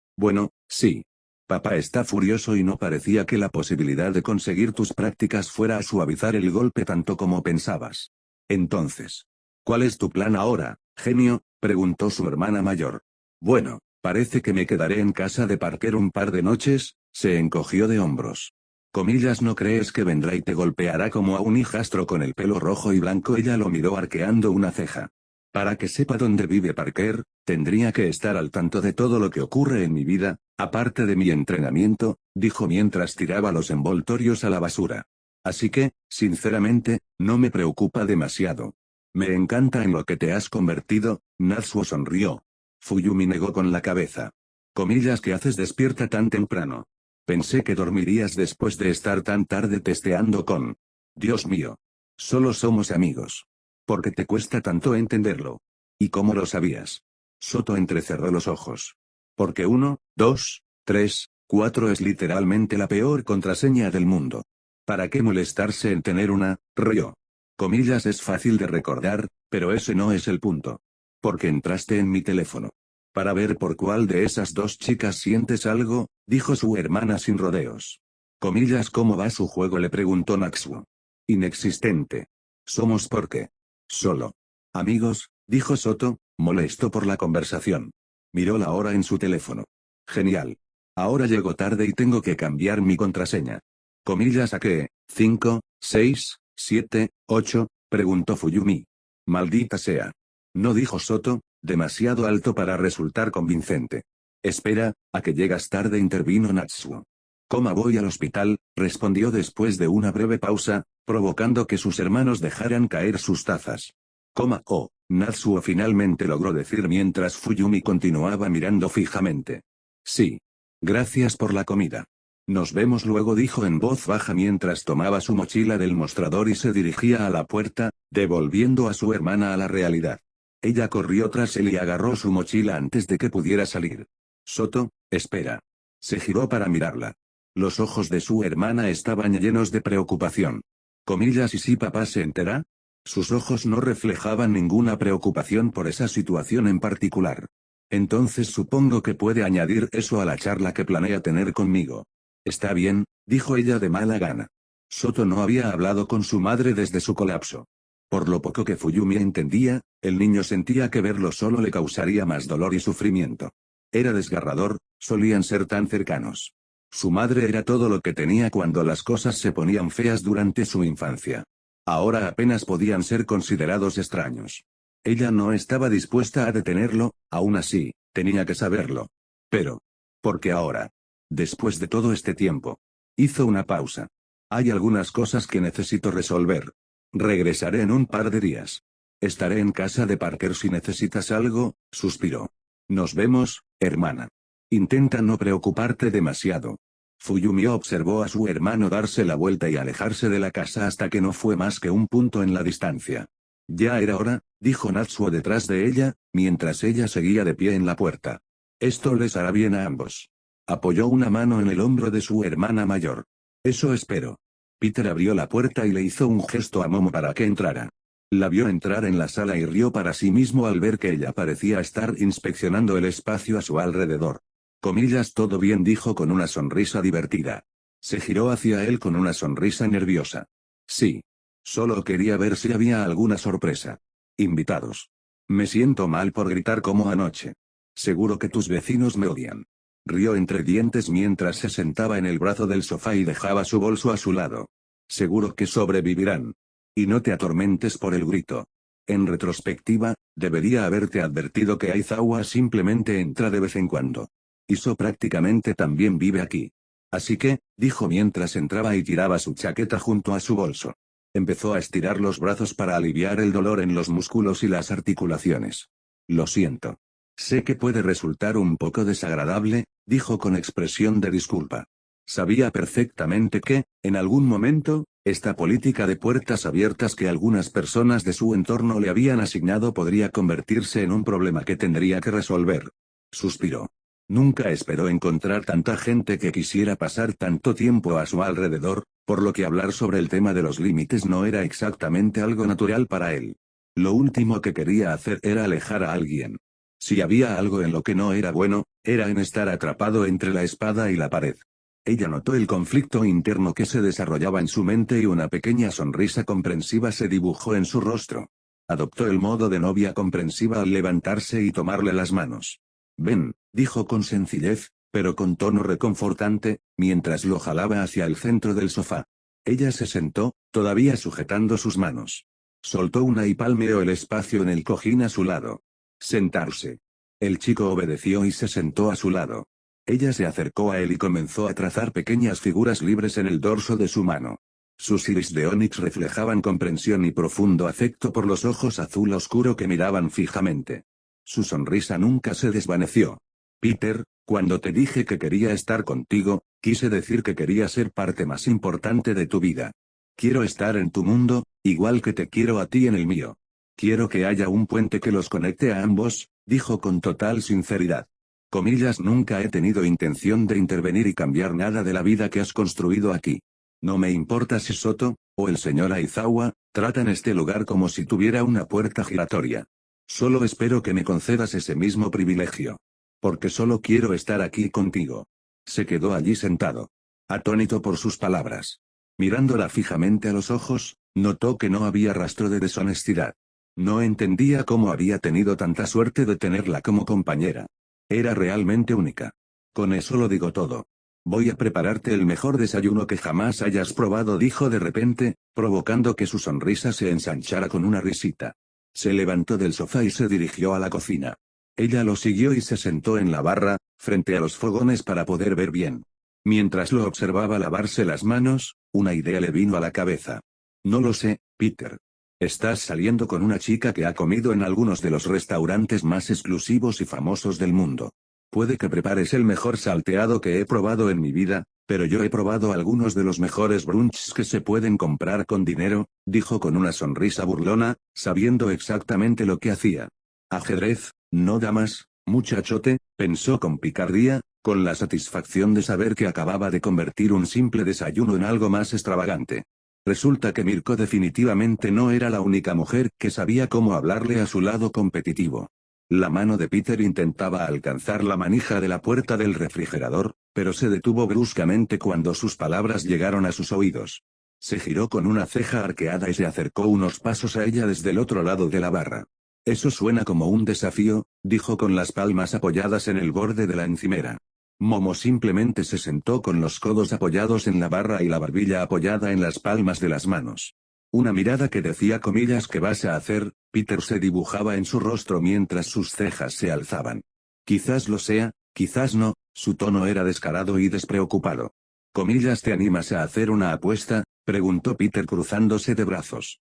sí. Papá está furioso y no parecía que la posibilidad de conseguir tus prácticas fuera a suavizar el golpe tanto como pensabas. Entonces, ¿cuál es tu plan ahora, genio? Preguntó su hermana mayor. Bueno, parece que me quedaré en casa de Parker un par de noches, se encogió de hombros. Comillas, ¿no crees que vendrá y te golpeará como a un hijastro con el pelo rojo y blanco? Ella lo miró arqueando una ceja. Para que sepa dónde vive Parker, tendría que estar al tanto de todo lo que ocurre en mi vida, aparte de mi entrenamiento, dijo mientras tiraba los envoltorios a la basura. Así que, sinceramente, no me preocupa demasiado. Me encanta en lo que te has convertido. Natsuo sonrió. Fuyumi negó con la cabeza. Comillas, ¿qué haces despierta tan temprano? Pensé que dormirías después de estar tan tarde testeando con... Dios mío. Solo somos amigos. ¿Por qué te cuesta tanto entenderlo? ¿Y cómo lo sabías? Soto entrecerró los ojos. Porque 1, 2, 3, 4 es literalmente la peor contraseña del mundo. ¿Para qué molestarse en tener una, rollo? Comillas, es fácil de recordar, pero ese no es el punto. Porque entraste en mi teléfono. Para ver por cuál de esas dos chicas sientes algo, dijo su hermana sin rodeos. Comillas, ¿cómo va su juego? Le preguntó Natsuo. Inexistente. Somos ¿por qué? Solo. Amigos, dijo Soto, molesto por la conversación. Miró la hora en su teléfono. Genial. Ahora llego tarde y tengo que cambiar mi contraseña. Comillas, ¿a qué? 5, 6, 7, 8, preguntó Fuyumi. Maldita sea. No, dijo Soto, demasiado alto para resultar convincente. Espera, a que llegas tarde, intervino Natsuo. Coma, voy al hospital, respondió después de una breve pausa, provocando que sus hermanos dejaran caer sus tazas. Coma, oh, Natsuo finalmente logró decir mientras Fuyumi continuaba mirando fijamente. Sí. Gracias por la comida. Nos vemos luego, dijo en voz baja mientras tomaba su mochila del mostrador y se dirigía a la puerta, devolviendo a su hermana a la realidad. Ella corrió tras él y agarró su mochila antes de que pudiera salir. Soto, espera. Se giró para mirarla. Los ojos de su hermana estaban llenos de preocupación. Comillas, ¿y si papá se entera? Sus ojos no reflejaban ninguna preocupación por esa situación en particular. Entonces supongo que puede añadir eso a la charla que planea tener conmigo. Está bien, dijo ella de mala gana. Soto no había hablado con su madre desde su colapso. Por lo poco que Fuyumi entendía, el niño sentía que verlo solo le causaría más dolor y sufrimiento. Era desgarrador, solían ser tan cercanos. Su madre era todo lo que tenía cuando las cosas se ponían feas durante su infancia. Ahora apenas podían ser considerados extraños. Ella no estaba dispuesta a detenerlo, aún así, tenía que saberlo. Pero, ¿por qué ahora? Después de todo este tiempo. Hizo una pausa. Hay algunas cosas que necesito resolver. Regresaré en un par de días. Estaré en casa de Parker si necesitas algo, suspiró. Nos vemos, hermana. Intenta no preocuparte demasiado. Fuyumi observó a su hermano darse la vuelta y alejarse de la casa hasta que no fue más que un punto en la distancia. Ya era hora, dijo Natsuo detrás de ella, mientras ella seguía de pie en la puerta. Esto les hará bien a ambos. Apoyó una mano en el hombro de su hermana mayor. Eso espero. Peter abrió la puerta y le hizo un gesto a Momo para que entrara. La vio entrar en la sala y rió para sí mismo al ver que ella parecía estar inspeccionando el espacio a su alrededor. Comillas, todo bien, dijo con una sonrisa divertida. Se giró hacia él con una sonrisa nerviosa. Sí. Solo quería ver si había alguna sorpresa. Invitados. Me siento mal por gritar como anoche. Seguro que tus vecinos me odian. Rió entre dientes mientras se sentaba en el brazo del sofá y dejaba su bolso a su lado. Seguro que sobrevivirán. Y no te atormentes por el grito. En retrospectiva, debería haberte advertido que Aizawa simplemente entra de vez en cuando. Iso prácticamente también vive aquí. Así que, dijo mientras entraba y tiraba su chaqueta junto a su bolso. Empezó a estirar los brazos para aliviar el dolor en los músculos y las articulaciones. Lo siento. Sé que puede resultar un poco desagradable, dijo con expresión de disculpa. Sabía perfectamente que, en algún momento, esta política de puertas abiertas que algunas personas de su entorno le habían asignado podría convertirse en un problema que tendría que resolver. Suspiró. Nunca esperó encontrar tanta gente que quisiera pasar tanto tiempo a su alrededor, por lo que hablar sobre el tema de los límites no era exactamente algo natural para él. Lo último que quería hacer era alejar a alguien. Si había algo en lo que no era bueno, era en estar atrapado entre la espada y la pared. Ella notó el conflicto interno que se desarrollaba en su mente y una pequeña sonrisa comprensiva se dibujó en su rostro. Adoptó el modo de novia comprensiva al levantarse y tomarle las manos. Ven, dijo con sencillez, pero con tono reconfortante, mientras lo jalaba hacia el centro del sofá. Ella se sentó, todavía sujetando sus manos. Soltó una y palmeó el espacio en el cojín a su lado. Sentarse. El chico obedeció y se sentó a su lado. Ella se acercó a él y comenzó a trazar pequeñas figuras libres en el dorso de su mano. Sus iris de ónix reflejaban comprensión y profundo afecto por los ojos azul oscuro que miraban fijamente. Su sonrisa nunca se desvaneció. Peter, cuando te dije que quería estar contigo, quise decir que quería ser parte más importante de tu vida. Quiero estar en tu mundo, igual que te quiero a ti en el mío. Quiero que haya un puente que los conecte a ambos, dijo con total sinceridad. Comillas, nunca he tenido intención de intervenir y cambiar nada de la vida que has construido aquí. No me importa si Soto, o el señor Aizawa, tratan este lugar como si tuviera una puerta giratoria. Solo espero que me concedas ese mismo privilegio. Porque solo quiero estar aquí contigo. Se quedó allí sentado. Atónito por sus palabras. Mirándola fijamente a los ojos, notó que no había rastro de deshonestidad. No entendía cómo había tenido tanta suerte de tenerla como compañera. Era realmente única. Con eso lo digo todo. Voy a prepararte el mejor desayuno que jamás hayas probado, dijo de repente, provocando que su sonrisa se ensanchara con una risita. Se levantó del sofá y se dirigió a la cocina. Ella lo siguió y se sentó en la barra, frente a los fogones para poder ver bien. Mientras lo observaba lavarse las manos, una idea le vino a la cabeza. No lo sé, Peter. Estás saliendo con una chica que ha comido en algunos de los restaurantes más exclusivos y famosos del mundo. Puede que prepares el mejor salteado que he probado en mi vida, pero yo he probado algunos de los mejores brunches que se pueden comprar con dinero, dijo con una sonrisa burlona, sabiendo exactamente lo que hacía. Ajedrez, no damas, muchachote, pensó con picardía, con la satisfacción de saber que acababa de convertir un simple desayuno en algo más extravagante. Resulta que Mirko definitivamente no era la única mujer que sabía cómo hablarle a su lado competitivo. La mano de Peter intentaba alcanzar la manija de la puerta del refrigerador, pero se detuvo bruscamente cuando sus palabras llegaron a sus oídos. Se giró con una ceja arqueada y se acercó unos pasos a ella desde el otro lado de la barra. Eso suena como un desafío, dijo con las palmas apoyadas en el borde de la encimera. Momo simplemente se sentó con los codos apoyados en la barra y la barbilla apoyada en las palmas de las manos. Una mirada que decía comillas ¿qué vas a hacer? Peter se dibujaba en su rostro mientras sus cejas se alzaban. Quizás lo sea, quizás no, su tono era descarado y despreocupado. Comillas ¿te animas a hacer una apuesta? Preguntó Peter cruzándose de brazos.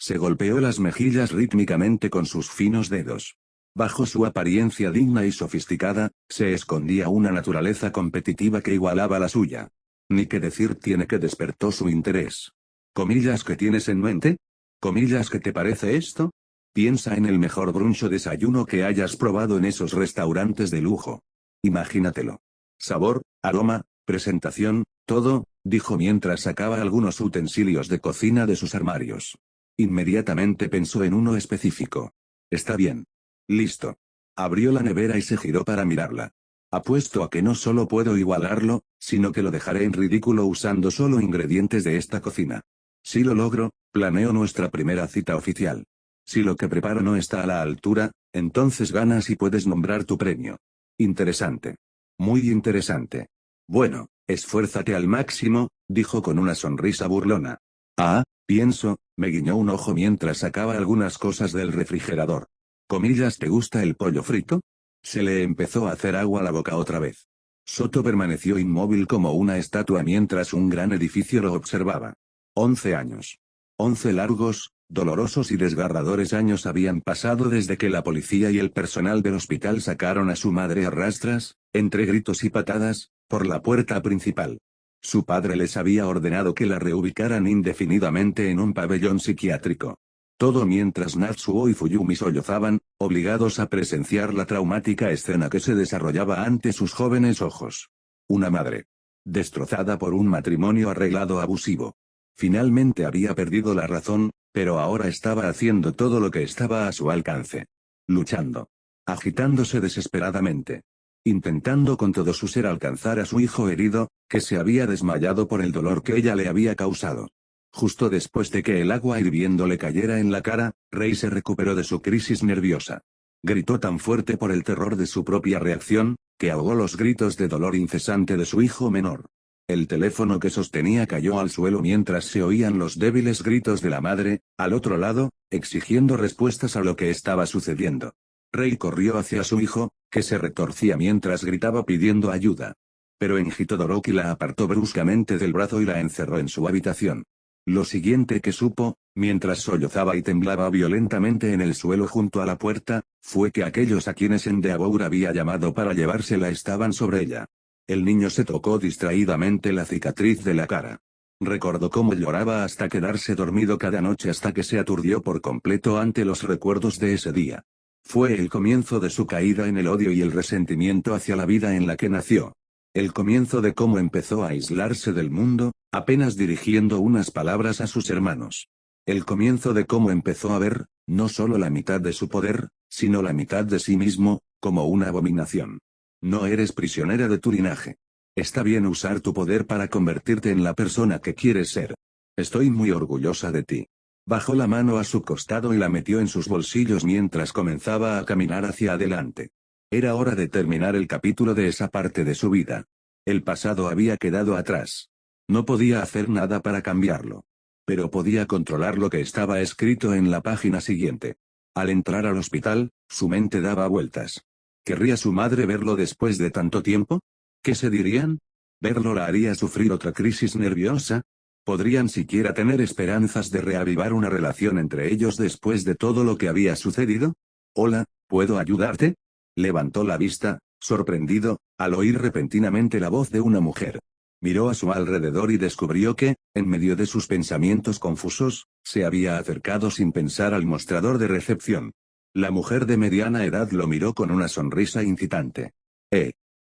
Se golpeó las mejillas rítmicamente con sus finos dedos. Bajo su apariencia digna y sofisticada, se escondía una naturaleza competitiva que igualaba la suya. Ni qué decir tiene que despertó su interés. ¿Comillas que tienes en mente? ¿Comillas que te parece esto? Piensa en el mejor brunch o desayuno que hayas probado en esos restaurantes de lujo. Imagínatelo. Sabor, aroma, presentación, todo, dijo mientras sacaba algunos utensilios de cocina de sus armarios. Inmediatamente pensó en uno específico. Está bien. Listo. Abrió la nevera y se giró para mirarla. Apuesto a que no solo puedo igualarlo, sino que lo dejaré en ridículo usando solo ingredientes de esta cocina. Si lo logro, planeo nuestra primera cita oficial. Si lo que preparo no está a la altura, Entonces ganas y puedes nombrar tu premio. Interesante. Muy interesante. Bueno, esfuérzate al máximo, dijo con una sonrisa burlona. Ah, pienso, me guiñó un ojo mientras sacaba algunas cosas del refrigerador. Comillas, ¿te gusta el pollo frito? Se le empezó a hacer agua a la boca otra vez. Soto permaneció inmóvil como una estatua mientras un gran edificio lo observaba. 11 años. 11 largos, dolorosos y desgarradores años habían pasado desde que la policía y el personal del hospital sacaron a su madre a rastras, entre gritos y patadas, por la puerta principal. Su padre les había ordenado que la reubicaran indefinidamente en un pabellón psiquiátrico. Todo mientras Natsuo y Fuyumi sollozaban, obligados a presenciar la traumática escena que se desarrollaba ante sus jóvenes ojos. Una madre. Destrozada por un matrimonio arreglado abusivo. Finalmente había perdido la razón, pero ahora estaba haciendo todo lo que estaba a su alcance. Luchando. Agitándose desesperadamente. Intentando con todo su ser alcanzar a su hijo herido, que se había desmayado por el dolor que ella le había causado. Justo después de que el agua hirviendo le cayera en la cara, Rei se recuperó de su crisis nerviosa. Gritó tan fuerte por el terror de su propia reacción, que ahogó los gritos de dolor incesante de su hijo menor. El teléfono que sostenía cayó al suelo mientras se oían los débiles gritos de la madre, al otro lado, exigiendo respuestas a lo que estaba sucediendo. Rei corrió hacia su hijo, que se retorcía mientras gritaba pidiendo ayuda. Pero Enji Todoroki la apartó bruscamente del brazo y la encerró en su habitación. Lo siguiente que supo, mientras sollozaba y temblaba violentamente en el suelo junto a la puerta, fue que aquellos a quienes Endeavour había llamado para llevársela estaban sobre ella. El niño se tocó distraídamente la cicatriz de la cara. Recordó cómo lloraba hasta quedarse dormido cada noche hasta que se aturdió por completo ante los recuerdos de ese día. Fue el comienzo de su caída en el odio y el resentimiento hacia la vida en la que nació. El comienzo de cómo empezó a aislarse del mundo, apenas dirigiendo unas palabras a sus hermanos. El comienzo de cómo empezó a ver, no solo la mitad de su poder, sino la mitad de sí mismo, como una abominación. No eres prisionera de tu linaje. Está bien usar tu poder para convertirte en la persona que quieres ser. Estoy muy orgullosa de ti. Bajó la mano a su costado y la metió en sus bolsillos mientras comenzaba a caminar hacia adelante. Era hora de terminar el capítulo de esa parte de su vida. El pasado había quedado atrás. No podía hacer nada para cambiarlo. Pero podía controlar lo que estaba escrito en la página siguiente. Al entrar al hospital, su mente daba vueltas. ¿Querría su madre verlo después de tanto tiempo? ¿Qué se dirían? ¿Verlo la haría sufrir otra crisis nerviosa? ¿Podrían siquiera tener esperanzas de reavivar una relación entre ellos después de todo lo que había sucedido? Hola, ¿puedo ayudarte? Levantó la vista, sorprendido, al oír repentinamente la voz de una mujer. Miró a su alrededor y descubrió que, en medio de sus pensamientos confusos, se había acercado sin pensar al mostrador de recepción. La mujer de mediana edad lo miró con una sonrisa incitante.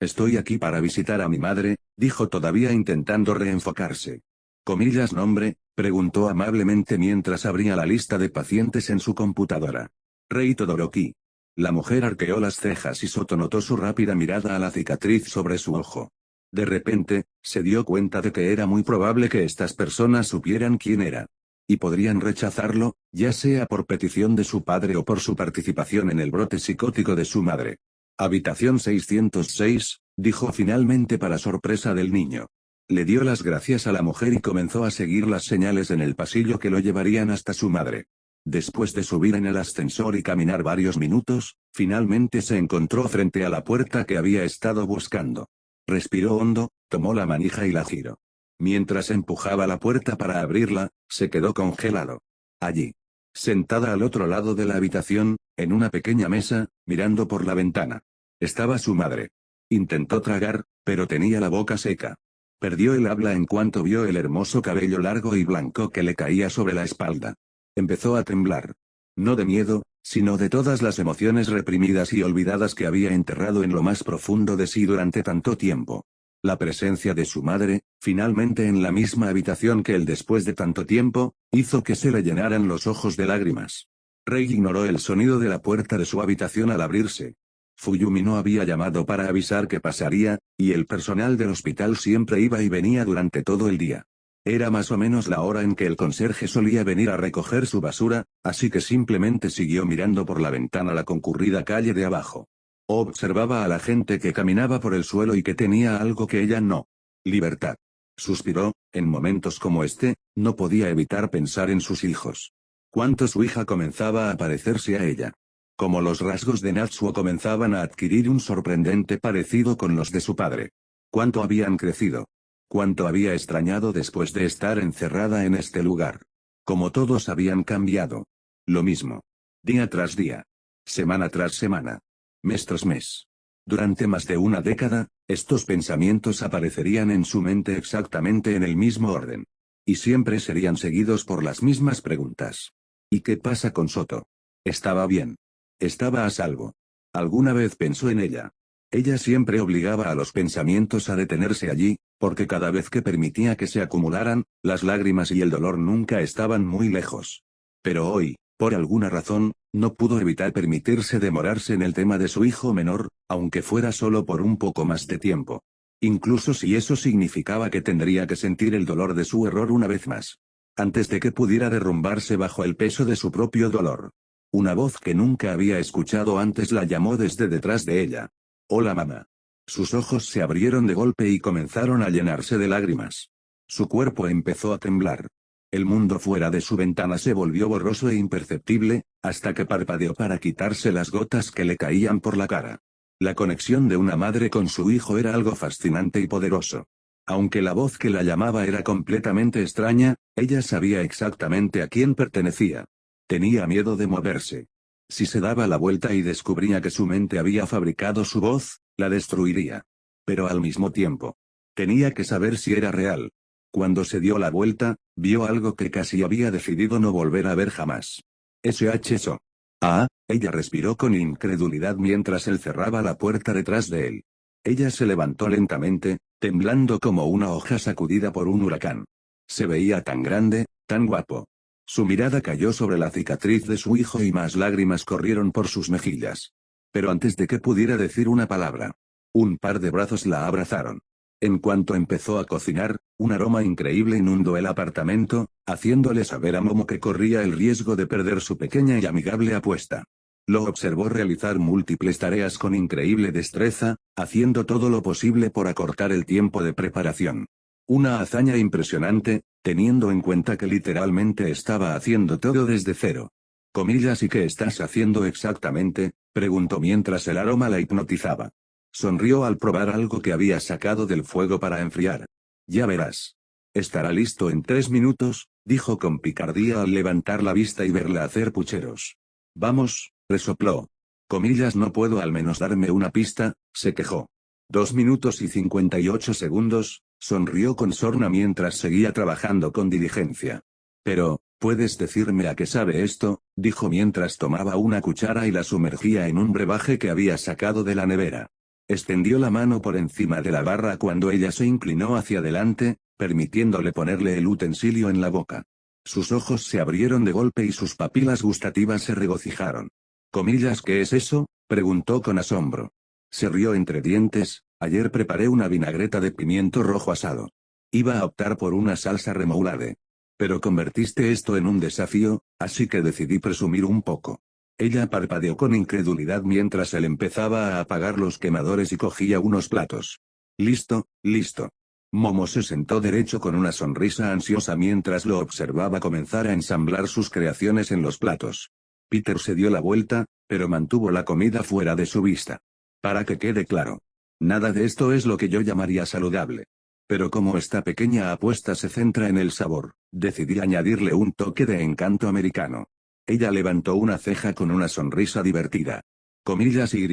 Estoy aquí para visitar a mi madre, dijo todavía intentando reenfocarse. ¿Comillas nombre? Preguntó amablemente mientras abría la lista de pacientes en su computadora. Rei Todoroki. La mujer arqueó las cejas y Soto notó su rápida mirada a la cicatriz sobre su ojo. De repente, se dio cuenta de que era muy probable que estas personas supieran quién era. Y podrían rechazarlo, ya sea por petición de su padre o por su participación en el brote psicótico de su madre. Habitación 606, dijo finalmente para sorpresa del niño. Le dio las gracias a la mujer y comenzó a seguir las señales en el pasillo que lo llevarían hasta su madre. Después de subir en el ascensor y caminar varios minutos, finalmente se encontró frente a la puerta que había estado buscando. Respiró hondo, tomó la manija y la giró. Mientras empujaba la puerta para abrirla, se quedó congelado. Allí. Sentada al otro lado de la habitación, en una pequeña mesa, mirando por la ventana. Estaba su madre. Intentó tragar, pero tenía la boca seca. Perdió el habla en cuanto vio el hermoso cabello largo y blanco que le caía sobre la espalda. Empezó a temblar. No de miedo, sino de todas las emociones reprimidas y olvidadas que había enterrado en lo más profundo de sí durante tanto tiempo. La presencia de su madre, finalmente en la misma habitación que él después de tanto tiempo, hizo que se le llenaran los ojos de lágrimas. Rei ignoró el sonido de la puerta de su habitación al abrirse. Fuyumi no había llamado para avisar que pasaría, y el personal del hospital siempre iba y venía durante todo el día. Era más o menos la hora en que el conserje solía venir a recoger su basura, así que simplemente siguió mirando por la ventana la concurrida calle de abajo. Observaba a la gente que caminaba por el suelo y que tenía algo que ella no. Libertad. Suspiró, en momentos como este, no podía evitar pensar en sus hijos. Cuánto su hija comenzaba a parecerse a ella. Como los rasgos de Natsuo comenzaban a adquirir un sorprendente parecido con los de su padre. Cuánto habían crecido. Cuánto había extrañado después de estar encerrada en este lugar. Como todos habían cambiado. Lo mismo. Día tras día. Semana tras semana. Mes tras mes. Durante más de una década, estos pensamientos aparecerían en su mente exactamente en el mismo orden. Y siempre serían seguidos por las mismas preguntas. ¿Y qué pasa con Soto? ¿Estaba bien? ¿Estaba a salvo? ¿Alguna vez pensó en ella? Ella siempre obligaba a los pensamientos a detenerse allí, porque cada vez que permitía que se acumularan, las lágrimas y el dolor nunca estaban muy lejos. Pero hoy, por alguna razón, no pudo evitar permitirse demorarse en el tema de su hijo menor, aunque fuera solo por un poco más de tiempo. Incluso si eso significaba que tendría que sentir el dolor de su error una vez más. Antes de que pudiera derrumbarse bajo el peso de su propio dolor. Una voz que nunca había escuchado antes la llamó desde detrás de ella. Hola mamá. Sus ojos se abrieron de golpe y comenzaron a llenarse de lágrimas. Su cuerpo empezó a temblar. El mundo fuera de su ventana se volvió borroso e imperceptible, hasta que parpadeó para quitarse las gotas que le caían por la cara. La conexión de una madre con su hijo era algo fascinante y poderoso. Aunque la voz que la llamaba era completamente extraña, ella sabía exactamente a quién pertenecía. Tenía miedo de moverse. Si se daba la vuelta y descubría que su mente había fabricado su voz, la destruiría. Pero al mismo tiempo, tenía que saber si era real. Cuando se dio la vuelta, vio algo que casi había decidido no volver a ver jamás. SHSO. Ah, ella respiró con incredulidad mientras él cerraba la puerta detrás de él. Ella se levantó lentamente, temblando como una hoja sacudida por un huracán. Se veía tan grande, tan guapo. Su mirada cayó sobre la cicatriz de su hijo y más lágrimas corrieron por sus mejillas. Pero antes de que pudiera decir una palabra, un par de brazos la abrazaron. En cuanto empezó a cocinar, un aroma increíble inundó el apartamento, haciéndole saber a Momo que corría el riesgo de perder su pequeña y amigable apuesta. Lo observó realizar múltiples tareas con increíble destreza, haciendo todo lo posible por acortar el tiempo de preparación. Una hazaña impresionante, teniendo en cuenta que literalmente estaba haciendo todo desde cero. Comillas, ¿y qué estás haciendo exactamente?, preguntó mientras el aroma la hipnotizaba. Sonrió al probar algo que había sacado del fuego para enfriar. Ya verás. Estará listo en 3 minutos, dijo con picardía al levantar la vista y verla hacer pucheros. Vamos, resopló. Comillas, no puedo al menos darme una pista, se quejó. 2 minutos y 58 segundos, sonrió con sorna mientras seguía trabajando con diligencia. Pero, ¿puedes decirme a qué sabe esto?, dijo mientras tomaba una cuchara y la sumergía en un brebaje que había sacado de la nevera. Extendió la mano por encima de la barra cuando ella se inclinó hacia adelante, permitiéndole ponerle el utensilio en la boca. Sus ojos se abrieron de golpe y sus papilas gustativas se regocijaron. Comillas, ¿qué es eso?, preguntó con asombro. Se rió entre dientes. Ayer preparé una vinagreta de pimiento rojo asado. Iba a optar por una salsa remoulade. Pero convertiste esto en un desafío, así que decidí presumir un poco. Ella parpadeó con incredulidad mientras él empezaba a apagar los quemadores y cogía unos platos. Listo, listo. Momo se sentó derecho con una sonrisa ansiosa mientras lo observaba comenzar a ensamblar sus creaciones en los platos. Peter se dio la vuelta, pero mantuvo la comida fuera de su vista. Para que quede claro. Nada de esto es lo que yo llamaría saludable. Pero como esta pequeña apuesta se centra en el sabor, decidí añadirle un toque de encanto americano. Ella levantó una ceja con una sonrisa divertida. Comillas y,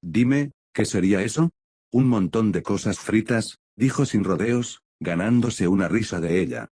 dime, ¿qué sería eso? Un montón de cosas fritas, dijo sin rodeos, ganándose una risa de ella.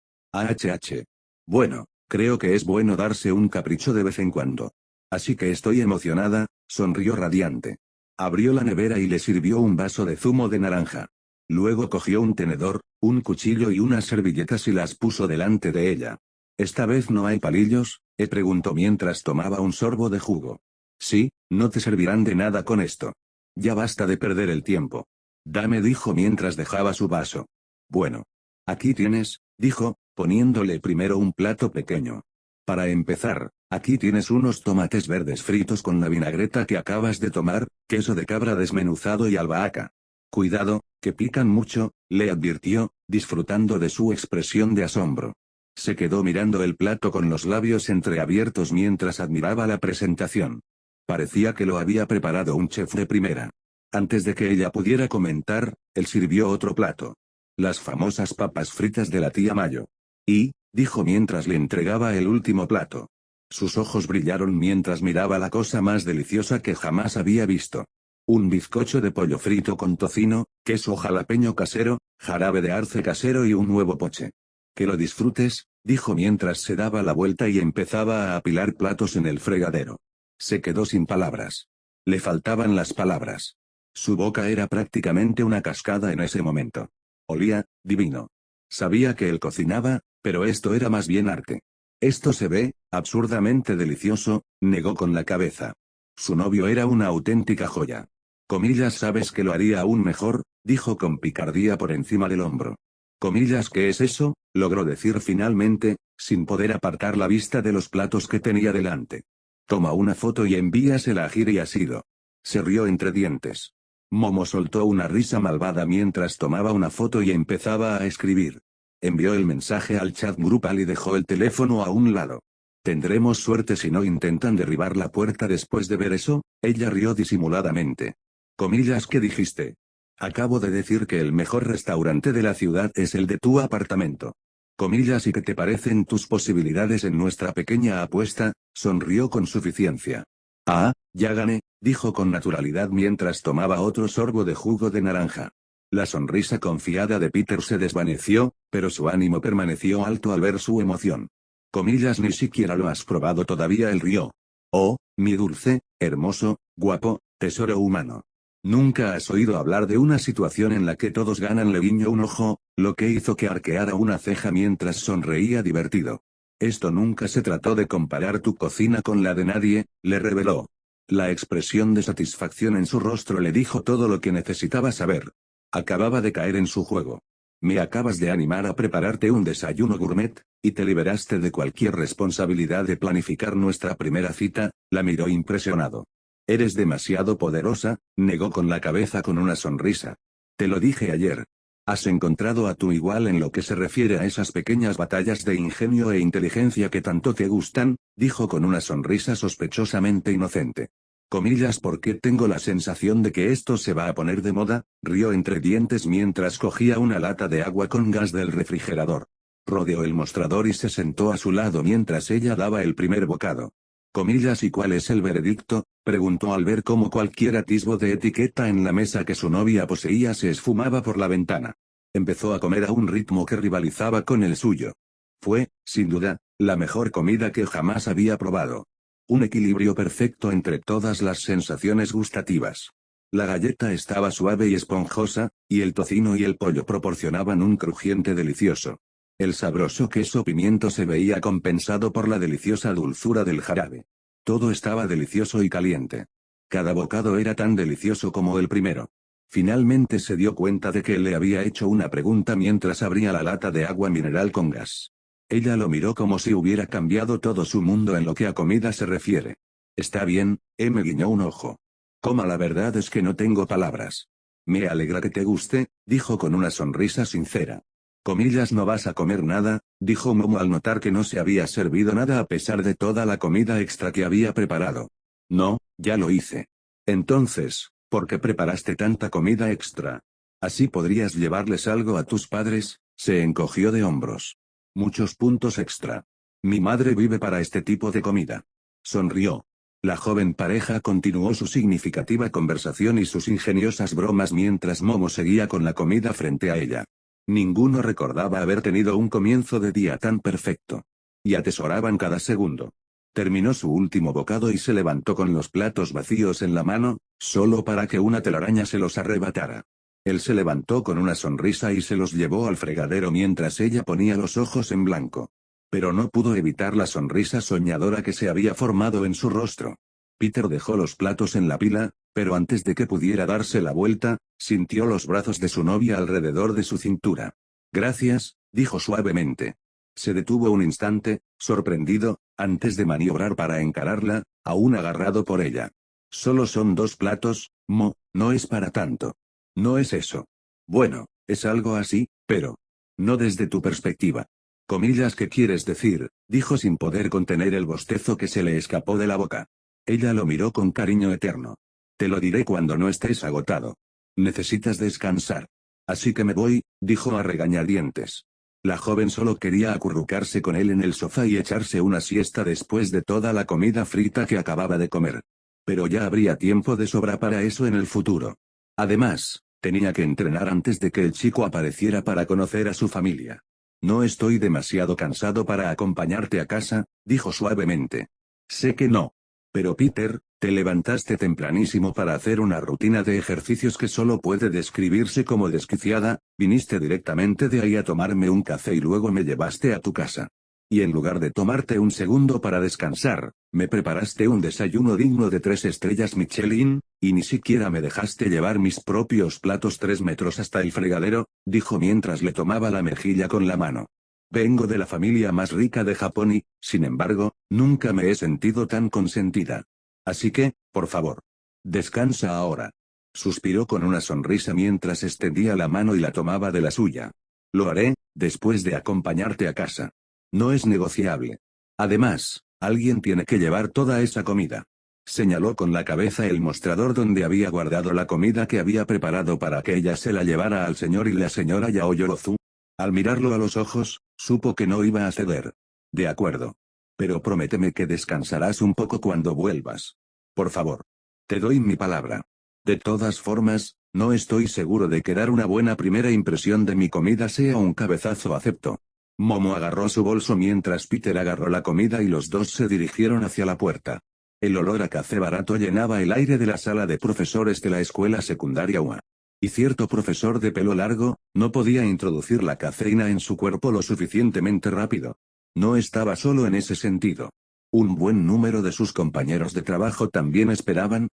Bueno, creo que es bueno darse un capricho de vez en cuando. Así que estoy emocionada, sonrió radiante. Abrió la nevera y le sirvió un vaso de zumo de naranja. Luego cogió un tenedor, un cuchillo y unas servilletas y las puso delante de ella. ¿Esta vez no hay palillos?, preguntó mientras tomaba un sorbo de jugo. Sí, no te servirán de nada con esto. Ya basta de perder el tiempo. Dame, dijo mientras dejaba su vaso. Bueno. Aquí tienes, dijo, poniéndole primero un plato pequeño. Para empezar, aquí tienes unos tomates verdes fritos con la vinagreta que acabas de tomar, queso de cabra desmenuzado y albahaca. Cuidado, que pican mucho, le advirtió, disfrutando de su expresión de asombro. Se quedó mirando el plato con los labios entreabiertos mientras admiraba la presentación. Parecía que lo había preparado un chef de primera. Antes de que ella pudiera comentar, él sirvió otro plato. Las famosas papas fritas de la tía Mayo. Y, dijo mientras le entregaba el último plato. Sus ojos brillaron mientras miraba la cosa más deliciosa que jamás había visto. Un bizcocho de pollo frito con tocino, queso jalapeño casero, jarabe de arce casero y un huevo poché. Que lo disfrutes, dijo mientras se daba la vuelta y empezaba a apilar platos en el fregadero. Se quedó sin palabras. Le faltaban las palabras. Su boca era prácticamente una cascada en ese momento. Olía, divino. Sabía que él cocinaba, pero esto era más bien arte. Esto se ve, absurdamente delicioso, negó con la cabeza. Su novio era una auténtica joya. Comillas, sabes que lo haría aún mejor, dijo con picardía por encima del hombro. Comillas, ¿qué es eso?, logró decir finalmente, sin poder apartar la vista de los platos que tenía delante. Toma una foto y envíasela a Giri Asido. Se rió entre dientes. Momo soltó una risa malvada mientras tomaba una foto y empezaba a escribir. Envió el mensaje al chat grupal y dejó el teléfono a un lado. Tendremos suerte si no intentan derribar la puerta después de ver eso, ella rió disimuladamente. Comillas, ¿qué dijiste? Acabo de decir que el mejor restaurante de la ciudad es el de tu apartamento. Comillas, ¿y qué te parecen tus posibilidades en nuestra pequeña apuesta? Sonrió con suficiencia. Ah, ya gané, dijo con naturalidad mientras tomaba otro sorbo de jugo de naranja. La sonrisa confiada de Peter se desvaneció, pero su ánimo permaneció alto al ver su emoción. Comillas, ni siquiera lo has probado todavía, él rió. Oh, mi dulce, hermoso, guapo, tesoro humano. ¿Nunca has oído hablar de una situación en la que todos ganan? Le guiñó un ojo, lo que hizo que arqueara una ceja mientras sonreía divertido. Esto nunca se trató de comparar tu cocina con la de nadie, le reveló. La expresión de satisfacción en su rostro le dijo todo lo que necesitaba saber. Acababa de caer en su juego. Me acabas de animar a prepararte un desayuno gourmet, y te liberaste de cualquier responsabilidad de planificar nuestra primera cita, la miró impresionado. Eres demasiado poderosa, negó con la cabeza con una sonrisa. Te lo dije ayer. Has encontrado a tu igual en lo que se refiere a esas pequeñas batallas de ingenio e inteligencia que tanto te gustan, dijo con una sonrisa sospechosamente inocente. Comillas, porque tengo la sensación de que esto se va a poner de moda, rió entre dientes mientras cogía una lata de agua con gas del refrigerador. Rodeó el mostrador y se sentó a su lado mientras ella daba el primer bocado. Comillas, ¿y cuál es el veredicto?, preguntó al ver cómo cualquier atisbo de etiqueta en la mesa que su novia poseía se esfumaba por la ventana. Empezó a comer a un ritmo que rivalizaba con el suyo. Fue, sin duda, la mejor comida que jamás había probado. Un equilibrio perfecto entre todas las sensaciones gustativas. La galleta estaba suave y esponjosa, y el tocino y el pollo proporcionaban un crujiente delicioso. El sabroso queso pimiento se veía compensado por la deliciosa dulzura del jarabe. Todo estaba delicioso y caliente. Cada bocado era tan delicioso como el primero. Finalmente se dio cuenta de que él le había hecho una pregunta mientras abría la lata de agua mineral con gas. Ella lo miró como si hubiera cambiado todo su mundo en lo que a comida se refiere. Está bien, me guiñó un ojo. Coma, la verdad es que no tengo palabras. Me alegra que te guste, dijo con una sonrisa sincera. Comillas, no vas a comer nada, dijo Momo al notar que no se había servido nada a pesar de toda la comida extra que había preparado. No, ya lo hice. Entonces, ¿por qué preparaste tanta comida extra? Así podrías llevarles algo a tus padres, se encogió de hombros. Muchos puntos extra. Mi madre vive para este tipo de comida. Sonrió. La joven pareja continuó su significativa conversación y sus ingeniosas bromas mientras Momo seguía con la comida frente a ella. Ninguno recordaba haber tenido un comienzo de día tan perfecto. Y atesoraban cada segundo. Terminó su último bocado y se levantó con los platos vacíos en la mano, solo para que una telaraña se los arrebatara. Él se levantó con una sonrisa y se los llevó al fregadero mientras ella ponía los ojos en blanco. Pero no pudo evitar la sonrisa soñadora que se había formado en su rostro. Peter dejó los platos en la pila, pero antes de que pudiera darse la vuelta, sintió los brazos de su novia alrededor de su cintura. Gracias, dijo suavemente. Se detuvo un instante, sorprendido, antes de maniobrar para encararla, aún agarrado por ella. Solo son 2 platos, no es para tanto. No es eso. Bueno, es algo así, pero no desde tu perspectiva. Comillas, ¿qué quieres decir?, dijo sin poder contener el bostezo que se le escapó de la boca. Ella lo miró con cariño eterno. Te lo diré cuando no estés agotado. Necesitas descansar. Así que me voy, dijo a regañadientes. La joven solo quería acurrucarse con él en el sofá y echarse una siesta después de toda la comida frita que acababa de comer. Pero ya habría tiempo de sobra para eso en el futuro. Además, tenía que entrenar antes de que el chico apareciera para conocer a su familia. No estoy demasiado cansado para acompañarte a casa, dijo suavemente. Sé que no. Pero Peter, te levantaste tempranísimo para hacer una rutina de ejercicios que solo puede describirse como desquiciada, viniste directamente de ahí a tomarme un café y luego me llevaste a tu casa. Y en lugar de tomarte un segundo para descansar, me preparaste un desayuno digno de 3 estrellas Michelin, y ni siquiera me dejaste llevar mis propios platos 3 metros hasta el fregadero, dijo mientras le tomaba la mejilla con la mano. Vengo de la familia más rica de Japón y, sin embargo, nunca me he sentido tan consentida. Así que, por favor. Descansa ahora. Suspiró con una sonrisa mientras extendía la mano y la tomaba de la suya. Lo haré, después de acompañarte a casa. No es negociable. Además, alguien tiene que llevar toda esa comida. Señaló con la cabeza el mostrador donde había guardado la comida que había preparado para que ella se la llevara al señor y la señora Yaoyorozu. Al mirarlo a los ojos, supo que no iba a ceder. De acuerdo. Pero prométeme que descansarás un poco cuando vuelvas. Por favor. Te doy mi palabra. De todas formas, no estoy seguro de que dar una buena primera impresión de mi comida sea un cabezazo acepto. Momo agarró su bolso mientras Peter agarró la comida y los dos se dirigieron hacia la puerta. El olor a café barato llenaba el aire de la sala de profesores de la escuela secundaria UA. Y cierto profesor de pelo largo, no podía introducir la cafeína en su cuerpo lo suficientemente rápido. No estaba solo en ese sentido. Un buen número de sus compañeros de trabajo también esperaban,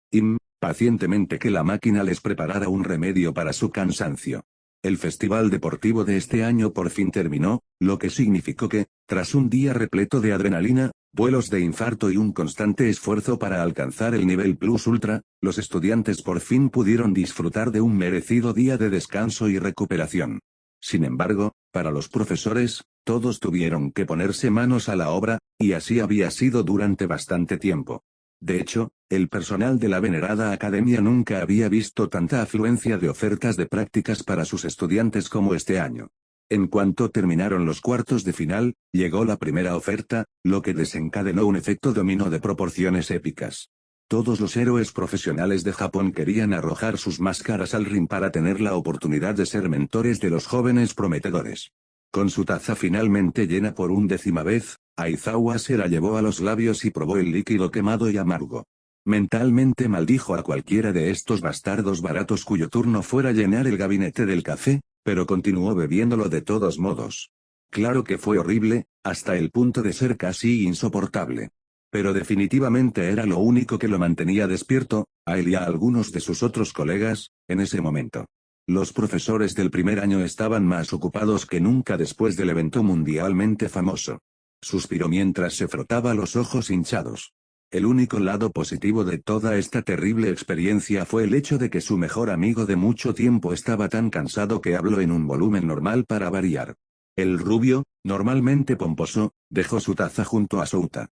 pacientemente que la máquina les preparara un remedio para su cansancio. El festival deportivo de este año por fin terminó, lo que significó que, tras un día repleto de adrenalina, vuelos de infarto y un constante esfuerzo para alcanzar el nivel Plus Ultra, los estudiantes por fin pudieron disfrutar de un merecido día de descanso y recuperación. Sin embargo, para los profesores, todos tuvieron que ponerse manos a la obra, y así había sido durante bastante tiempo. De hecho, el personal de la venerada academia nunca había visto tanta afluencia de ofertas de prácticas para sus estudiantes como este año. En cuanto terminaron los cuartos de final, llegó la primera oferta, lo que desencadenó un efecto dominó de proporciones épicas. Todos los héroes profesionales de Japón querían arrojar sus máscaras al ring para tener la oportunidad de ser mentores de los jóvenes prometedores. Con su taza finalmente llena por 1ª vez, Aizawa se la llevó a los labios y probó el líquido quemado y amargo. Mentalmente maldijo a cualquiera de estos bastardos baratos cuyo turno fuera llenar el gabinete del café, pero continuó bebiéndolo de todos modos. Claro que fue horrible, hasta el punto de ser casi insoportable. Pero definitivamente era lo único que lo mantenía despierto, a él y a algunos de sus otros colegas, en ese momento. Los profesores del primer año estaban más ocupados que nunca después del evento mundialmente famoso. Suspiró mientras se frotaba los ojos hinchados. El único lado positivo de toda esta terrible experiencia fue el hecho de que su mejor amigo de mucho tiempo estaba tan cansado que habló en un volumen normal para variar. El rubio, normalmente pomposo, dejó su taza junto a Souta.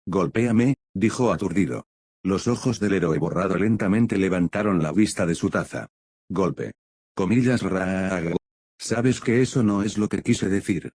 Golpéame, dijo aturdido. Los ojos del héroe borrado lentamente levantaron la vista de su taza. Golpe. Comillas Sabes que eso no es lo que quise decir.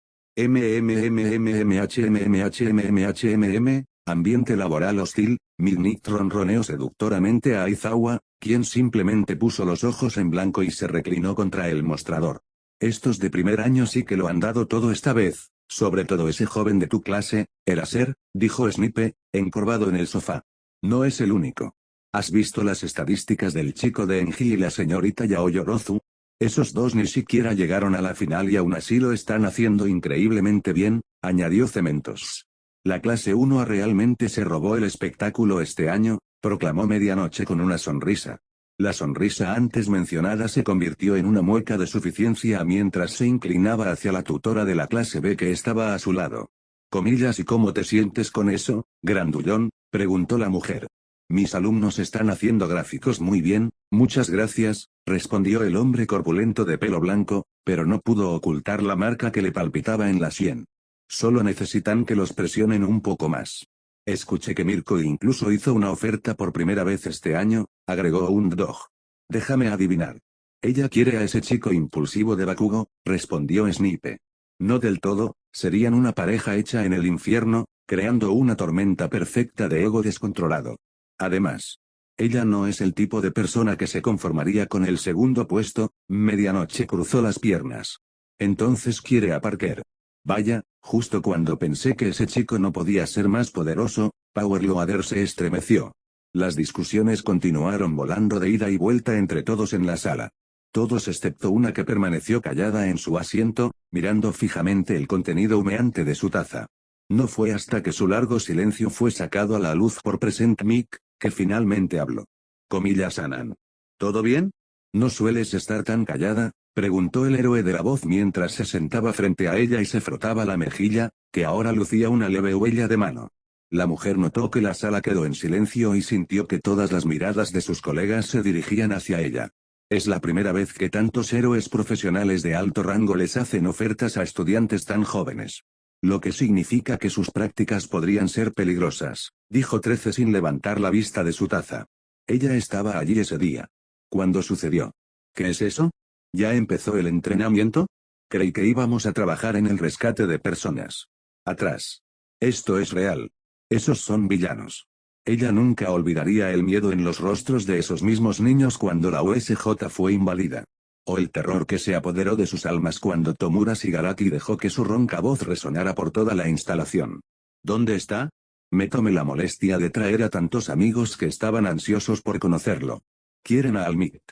Ambiente laboral hostil, Milnik ronroneó seductoramente a Aizawa, quien simplemente puso los ojos en blanco y se reclinó contra el mostrador. Estos de primer año sí que lo han dado todo esta vez, sobre todo ese joven de tu clase, Eraser, dijo Snipe, encorvado en el sofá. No es el único. ¿Has visto las estadísticas del chico de Enji y la señorita Yaoyorozu? Esos dos ni siquiera llegaron a la final y aún así lo están haciendo increíblemente bien, añadió Cementos. La clase 1A realmente se robó el espectáculo este año, proclamó Medianoche con una sonrisa. La sonrisa antes mencionada se convirtió en una mueca de suficiencia mientras se inclinaba hacia la tutora de la clase B que estaba a su lado. Comillas, ¿y cómo te sientes con eso, grandullón?, preguntó la mujer. Mis alumnos están haciendo gráficos muy bien, muchas gracias, respondió el hombre corpulento de pelo blanco, pero no pudo ocultar la marca que le palpitaba en la sien. Solo necesitan que los presionen un poco más. Escuché que Mirko incluso hizo una oferta por primera vez este año, agregó Undog. Déjame adivinar. Ella quiere a ese chico impulsivo de Bakugo, respondió Snipe. No del todo, serían una pareja hecha en el infierno, creando una tormenta perfecta de ego descontrolado. Además, ella no es el tipo de persona que se conformaría con el segundo puesto. Medianoche cruzó las piernas. Entonces quiere a Parker. Vaya, justo cuando pensé que ese chico no podía ser más poderoso, Power Loader se estremeció. Las discusiones continuaron volando de ida y vuelta entre todos en la sala. Todos excepto una que permaneció callada en su asiento, mirando fijamente el contenido humeante de su taza. No fue hasta que su largo silencio fue sacado a la luz por Present Mic, que finalmente habló. Comillas Anan. ¿Todo bien? ¿No sueles estar tan callada?, preguntó el héroe de la voz mientras se sentaba frente a ella y se frotaba la mejilla, que ahora lucía una leve huella de mano. La mujer notó que la sala quedó en silencio y sintió que todas las miradas de sus colegas se dirigían hacia ella. Es la primera vez que tantos héroes profesionales de alto rango les hacen ofertas a estudiantes tan jóvenes. Lo que significa que sus prácticas podrían ser peligrosas, dijo 13 sin levantar la vista de su taza. Ella estaba allí ese día. ¿Cuándo sucedió? ¿Qué es eso? ¿Ya empezó el entrenamiento? Creí que íbamos a trabajar en el rescate de personas. Atrás. Esto es real. Esos son villanos. Ella nunca olvidaría el miedo en los rostros de esos mismos niños cuando la USJ fue inválida. O el terror que se apoderó de sus almas cuando Tomura Shigaraki dejó que su ronca voz resonara por toda la instalación. ¿Dónde está? Me tomé la molestia de traer a tantos amigos que estaban ansiosos por conocerlo. Quieren a Almit.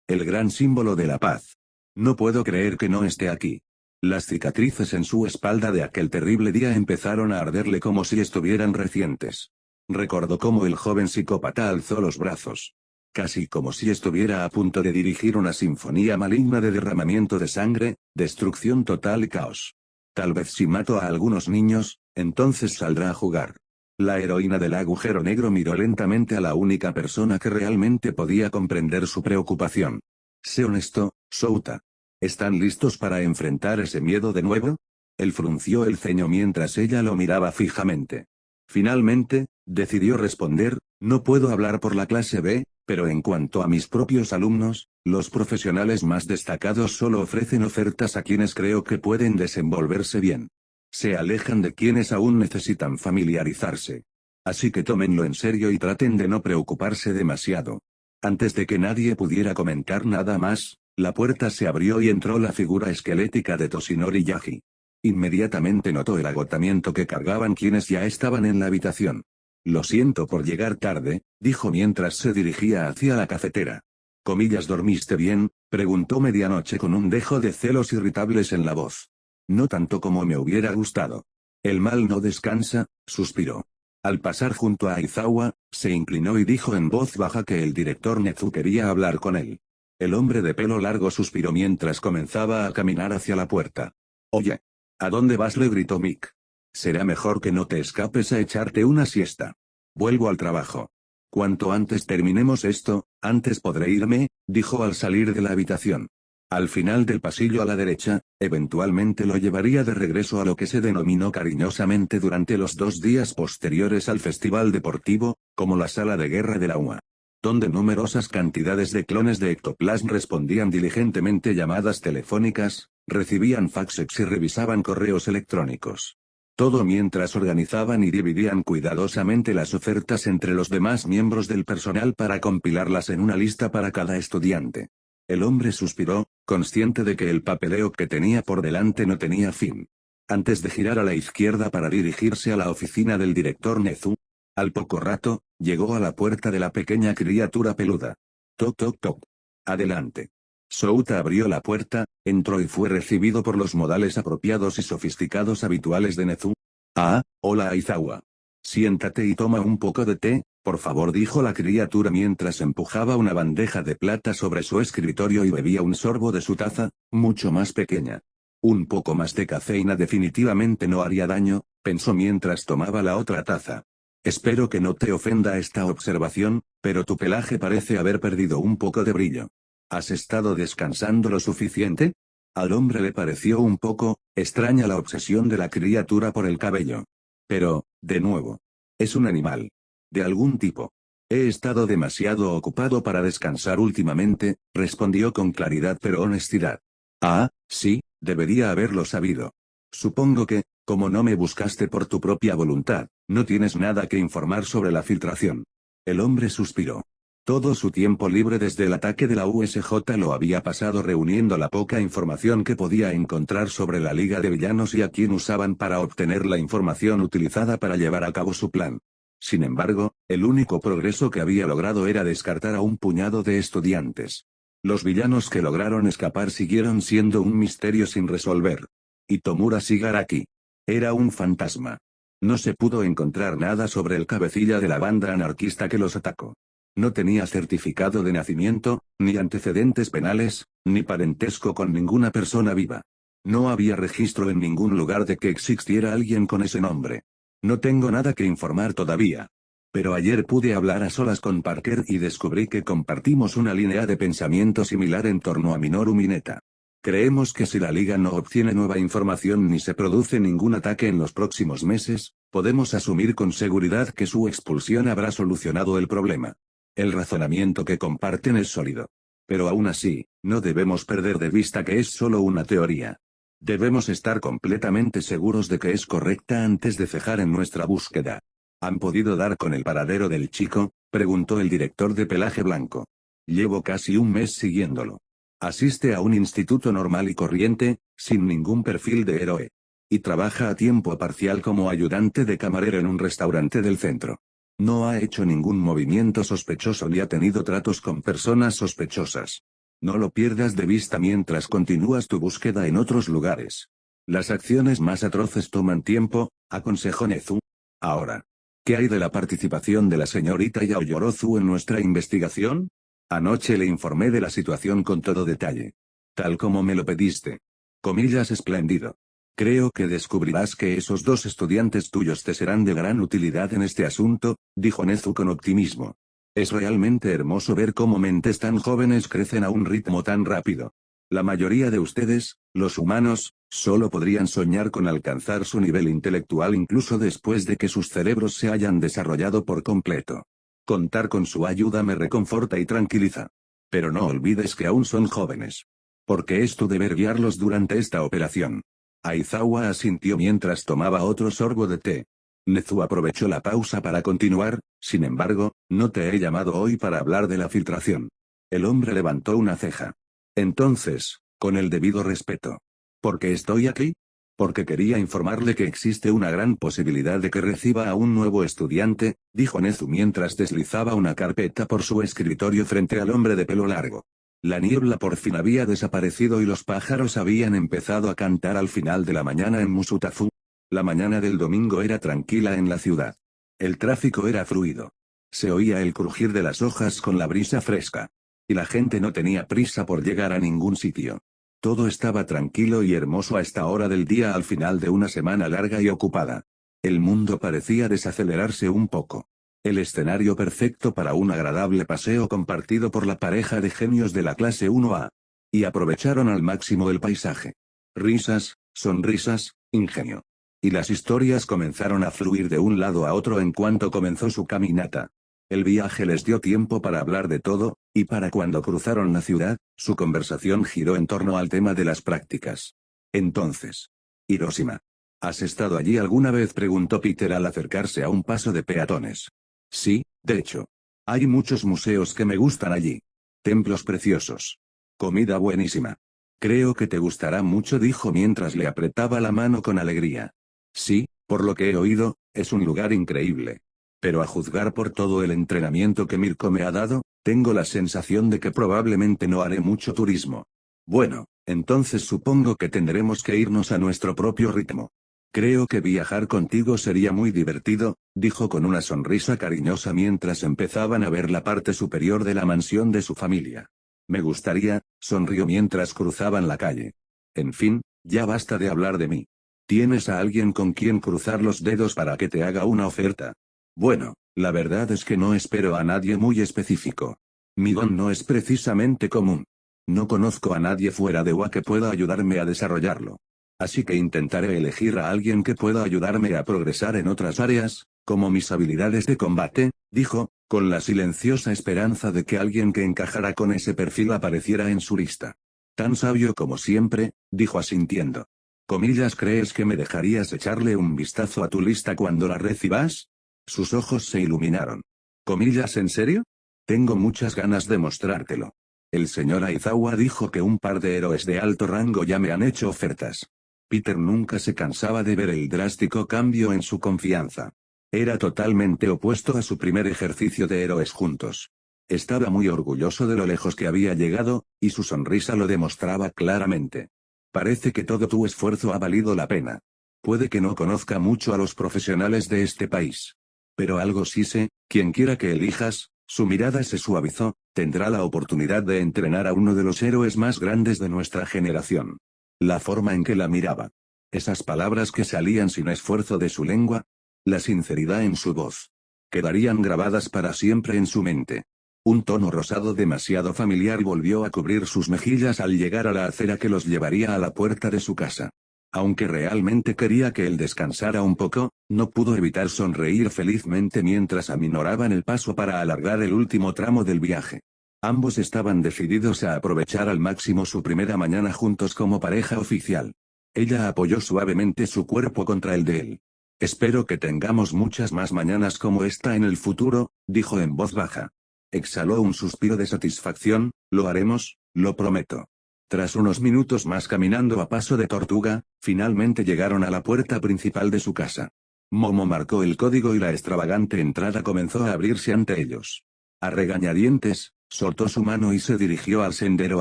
El gran símbolo de la paz. No puedo creer que no esté aquí. Las cicatrices en su espalda de aquel terrible día empezaron a arderle como si estuvieran recientes. Recordó cómo el joven psicópata alzó los brazos. Casi como si estuviera a punto de dirigir una sinfonía maligna de derramamiento de sangre, destrucción total y caos. Tal vez si mato a algunos niños, entonces saldrá a jugar. La heroína del agujero negro miró lentamente a la única persona que realmente podía comprender su preocupación. Sé honesto, Souta. ¿Están listos para enfrentar ese miedo de nuevo? Él frunció el ceño mientras ella lo miraba fijamente. Finalmente, decidió responder, no puedo hablar por la clase B, pero en cuanto a mis propios alumnos, los profesionales más destacados solo ofrecen ofertas a quienes creo que pueden desenvolverse bien. Se alejan de quienes aún necesitan familiarizarse. Así que tómenlo en serio y traten de no preocuparse demasiado. Antes de que nadie pudiera comentar nada más, la puerta se abrió y entró la figura esquelética de Toshinori Yagi. Inmediatamente notó el agotamiento que cargaban quienes ya estaban en la habitación. Lo siento por llegar tarde, dijo mientras se dirigía hacia la cafetera. Comillas, ¿dormiste bien?, preguntó Medianoche con un dejo de celos irritables en la voz. No tanto como me hubiera gustado. El mal no descansa, suspiró. Al pasar junto a Aizawa, se inclinó y dijo en voz baja que el director Nezu quería hablar con él. El hombre de pelo largo suspiró mientras comenzaba a caminar hacia la puerta. Oye. ¿A dónde vas?, le gritó Mick. Será mejor que no te escapes a echarte una siesta. Vuelvo al trabajo. Cuanto antes terminemos esto, antes podré irme, dijo al salir de la habitación. Al final del pasillo a la derecha, eventualmente lo llevaría de regreso a lo que se denominó cariñosamente durante los 2 días posteriores al festival deportivo, como la sala de guerra de la UA. Donde numerosas cantidades de clones de Ectoplasm respondían diligentemente llamadas telefónicas, recibían faxes y revisaban correos electrónicos. Todo mientras organizaban y dividían cuidadosamente las ofertas entre los demás miembros del personal para compilarlas en una lista para cada estudiante. El hombre suspiró, consciente de que el papeleo que tenía por delante no tenía fin. Antes de girar a la izquierda para dirigirse a la oficina del director Nezu, al poco rato, llegó a la puerta de la pequeña criatura peluda. Toc toc toc. Adelante. Souta abrió la puerta, entró y fue recibido por los modales apropiados y sofisticados habituales de Nezu. Ah, hola Aizawa. Siéntate y toma un poco de té, Por favor, dijo la criatura mientras empujaba una bandeja de plata sobre su escritorio y bebía un sorbo de su taza, mucho más pequeña. Un poco más de cafeína definitivamente no haría daño, pensó mientras tomaba la otra taza. Espero que no te ofenda esta observación, pero tu pelaje parece haber perdido un poco de brillo. ¿Has estado descansando lo suficiente? Al hombre le pareció un poco extraña la obsesión de la criatura por el cabello. Pero, de nuevo, es un animal. De algún tipo. He estado demasiado ocupado para descansar últimamente, respondió con claridad pero honestidad. Ah, sí, debería haberlo sabido. Supongo que, como no me buscaste por tu propia voluntad, no tienes nada que informar sobre la filtración. El hombre suspiró. Todo su tiempo libre desde el ataque de la USJ lo había pasado reuniendo la poca información que podía encontrar sobre la Liga de Villanos y a quién usaban para obtener la información utilizada para llevar a cabo su plan. Sin embargo, el único progreso que había logrado era descartar a un puñado de estudiantes. Los villanos que lograron escapar siguieron siendo un misterio sin resolver. Y Tomura Shigaraki. Era un fantasma. No se pudo encontrar nada sobre el cabecilla de la banda anarquista que los atacó. No tenía certificado de nacimiento, ni antecedentes penales, ni parentesco con ninguna persona viva. No había registro en ningún lugar de que existiera alguien con ese nombre. No tengo nada que informar todavía. Pero ayer pude hablar a solas con Parker y descubrí que compartimos una línea de pensamiento similar en torno a Minoru Mineta. Creemos que si la Liga no obtiene nueva información ni se produce ningún ataque en los próximos meses, podemos asumir con seguridad que su expulsión habrá solucionado el problema. El razonamiento que comparten es sólido. Pero aún así, no debemos perder de vista que es solo una teoría. Debemos estar completamente seguros de que es correcta antes de cejar en nuestra búsqueda. ¿Han podido dar con el paradero del chico?, preguntó el director de pelaje blanco. Llevo casi un mes siguiéndolo. Asiste a un instituto normal y corriente, sin ningún perfil de héroe. Y trabaja a tiempo parcial como ayudante de camarero en un restaurante del centro. No ha hecho ningún movimiento sospechoso ni ha tenido tratos con personas sospechosas. No lo pierdas de vista mientras continúas tu búsqueda en otros lugares. Las acciones más atroces toman tiempo, aconsejó Nezu. Ahora, ¿qué hay de la participación de la señorita Yaoyorozu en nuestra investigación? Anoche le informé de la situación con todo detalle. Tal como me lo pediste. Comillas, espléndido. Creo que descubrirás que esos dos estudiantes tuyos te serán de gran utilidad en este asunto, dijo Nezu con optimismo. Es realmente hermoso ver cómo mentes tan jóvenes crecen a un ritmo tan rápido. La mayoría de ustedes, los humanos, solo podrían soñar con alcanzar su nivel intelectual incluso después de que sus cerebros se hayan desarrollado por completo. Contar con su ayuda me reconforta y tranquiliza. Pero no olvides que aún son jóvenes. Porque es tu deber guiarlos durante esta operación. Aizawa asintió mientras tomaba otro sorbo de té. Nezu aprovechó la pausa para continuar, sin embargo, no te he llamado hoy para hablar de la filtración. El hombre levantó una ceja. Entonces, con el debido respeto. ¿Por qué estoy aquí? Porque quería informarle que existe una gran posibilidad de que reciba a un nuevo estudiante, dijo Nezu mientras deslizaba una carpeta por su escritorio frente al hombre de pelo largo. La niebla por fin había desaparecido y los pájaros habían empezado a cantar al final de la mañana en Musutafu. La mañana del domingo era tranquila en la ciudad. El tráfico era fluido. Se oía el crujir de las hojas con la brisa fresca. Y la gente no tenía prisa por llegar a ningún sitio. Todo estaba tranquilo y hermoso a esta hora del día al final de una semana larga y ocupada. El mundo parecía desacelerarse un poco. El escenario perfecto para un agradable paseo compartido por la pareja de genios de la clase 1A. Y aprovecharon al máximo el paisaje. Risas, sonrisas, ingenio. Y las historias comenzaron a fluir de un lado a otro en cuanto comenzó su caminata. El viaje les dio tiempo para hablar de todo, y para cuando cruzaron la ciudad, su conversación giró en torno al tema de las prácticas. Entonces, Hiroshima. ¿Has estado allí alguna vez?, preguntó Peter al acercarse a un paso de peatones. Sí, de hecho. Hay muchos museos que me gustan allí. Templos preciosos. Comida buenísima. Creo que te gustará mucho, dijo mientras le apretaba la mano con alegría. Sí, por lo que he oído, es un lugar increíble. Pero a juzgar por todo el entrenamiento que Mirko me ha dado, tengo la sensación de que probablemente no haré mucho turismo. Bueno, entonces supongo que tendremos que irnos a nuestro propio ritmo. Creo que viajar contigo sería muy divertido, dijo con una sonrisa cariñosa mientras empezaban a ver la parte superior de la mansión de su familia. Me gustaría, sonrió mientras cruzaban la calle. En fin, ya basta de hablar de mí. ¿Tienes a alguien con quien cruzar los dedos para que te haga una oferta? Bueno, la verdad es que no espero a nadie muy específico. Mi don no es precisamente común. No conozco a nadie fuera de UA que pueda ayudarme a desarrollarlo. Así que intentaré elegir a alguien que pueda ayudarme a progresar en otras áreas, como mis habilidades de combate, dijo, con la silenciosa esperanza de que alguien que encajara con ese perfil apareciera en su lista. Tan sabio como siempre, dijo asintiendo. Comillas, ¿crees que me dejarías echarle un vistazo a tu lista cuando la recibas? Sus ojos se iluminaron. Comillas, ¿en serio? Tengo muchas ganas de mostrártelo. El señor Aizawa dijo que un par de héroes de alto rango ya me han hecho ofertas. Peter nunca se cansaba de ver el drástico cambio en su confianza. Era totalmente opuesto a su primer ejercicio de héroes juntos. Estaba muy orgulloso de lo lejos que había llegado, y su sonrisa lo demostraba claramente. Parece que todo tu esfuerzo ha valido la pena. Puede que no conozca mucho a los profesionales de este país. Pero algo sí sé, quien quiera que elijas, su mirada se suavizó, tendrá la oportunidad de entrenar a uno de los héroes más grandes de nuestra generación. La forma en que la miraba. Esas palabras que salían sin esfuerzo de su lengua. La sinceridad en su voz. Quedarían grabadas para siempre en su mente. Un tono rosado demasiado familiar volvió a cubrir sus mejillas al llegar a la acera que los llevaría a la puerta de su casa. Aunque realmente quería que él descansara un poco, no pudo evitar sonreír felizmente mientras aminoraban el paso para alargar el último tramo del viaje. Ambos estaban decididos a aprovechar al máximo su primera mañana juntos como pareja oficial. Ella apoyó suavemente su cuerpo contra el de él. Espero que tengamos muchas más mañanas como esta en el futuro, dijo en voz baja. Exhaló un suspiro de satisfacción, lo haremos, lo prometo. Tras unos minutos más caminando a paso de tortuga, finalmente llegaron a la puerta principal de su casa. Momo marcó el código y la extravagante entrada comenzó a abrirse ante ellos. A regañadientes, soltó su mano y se dirigió al sendero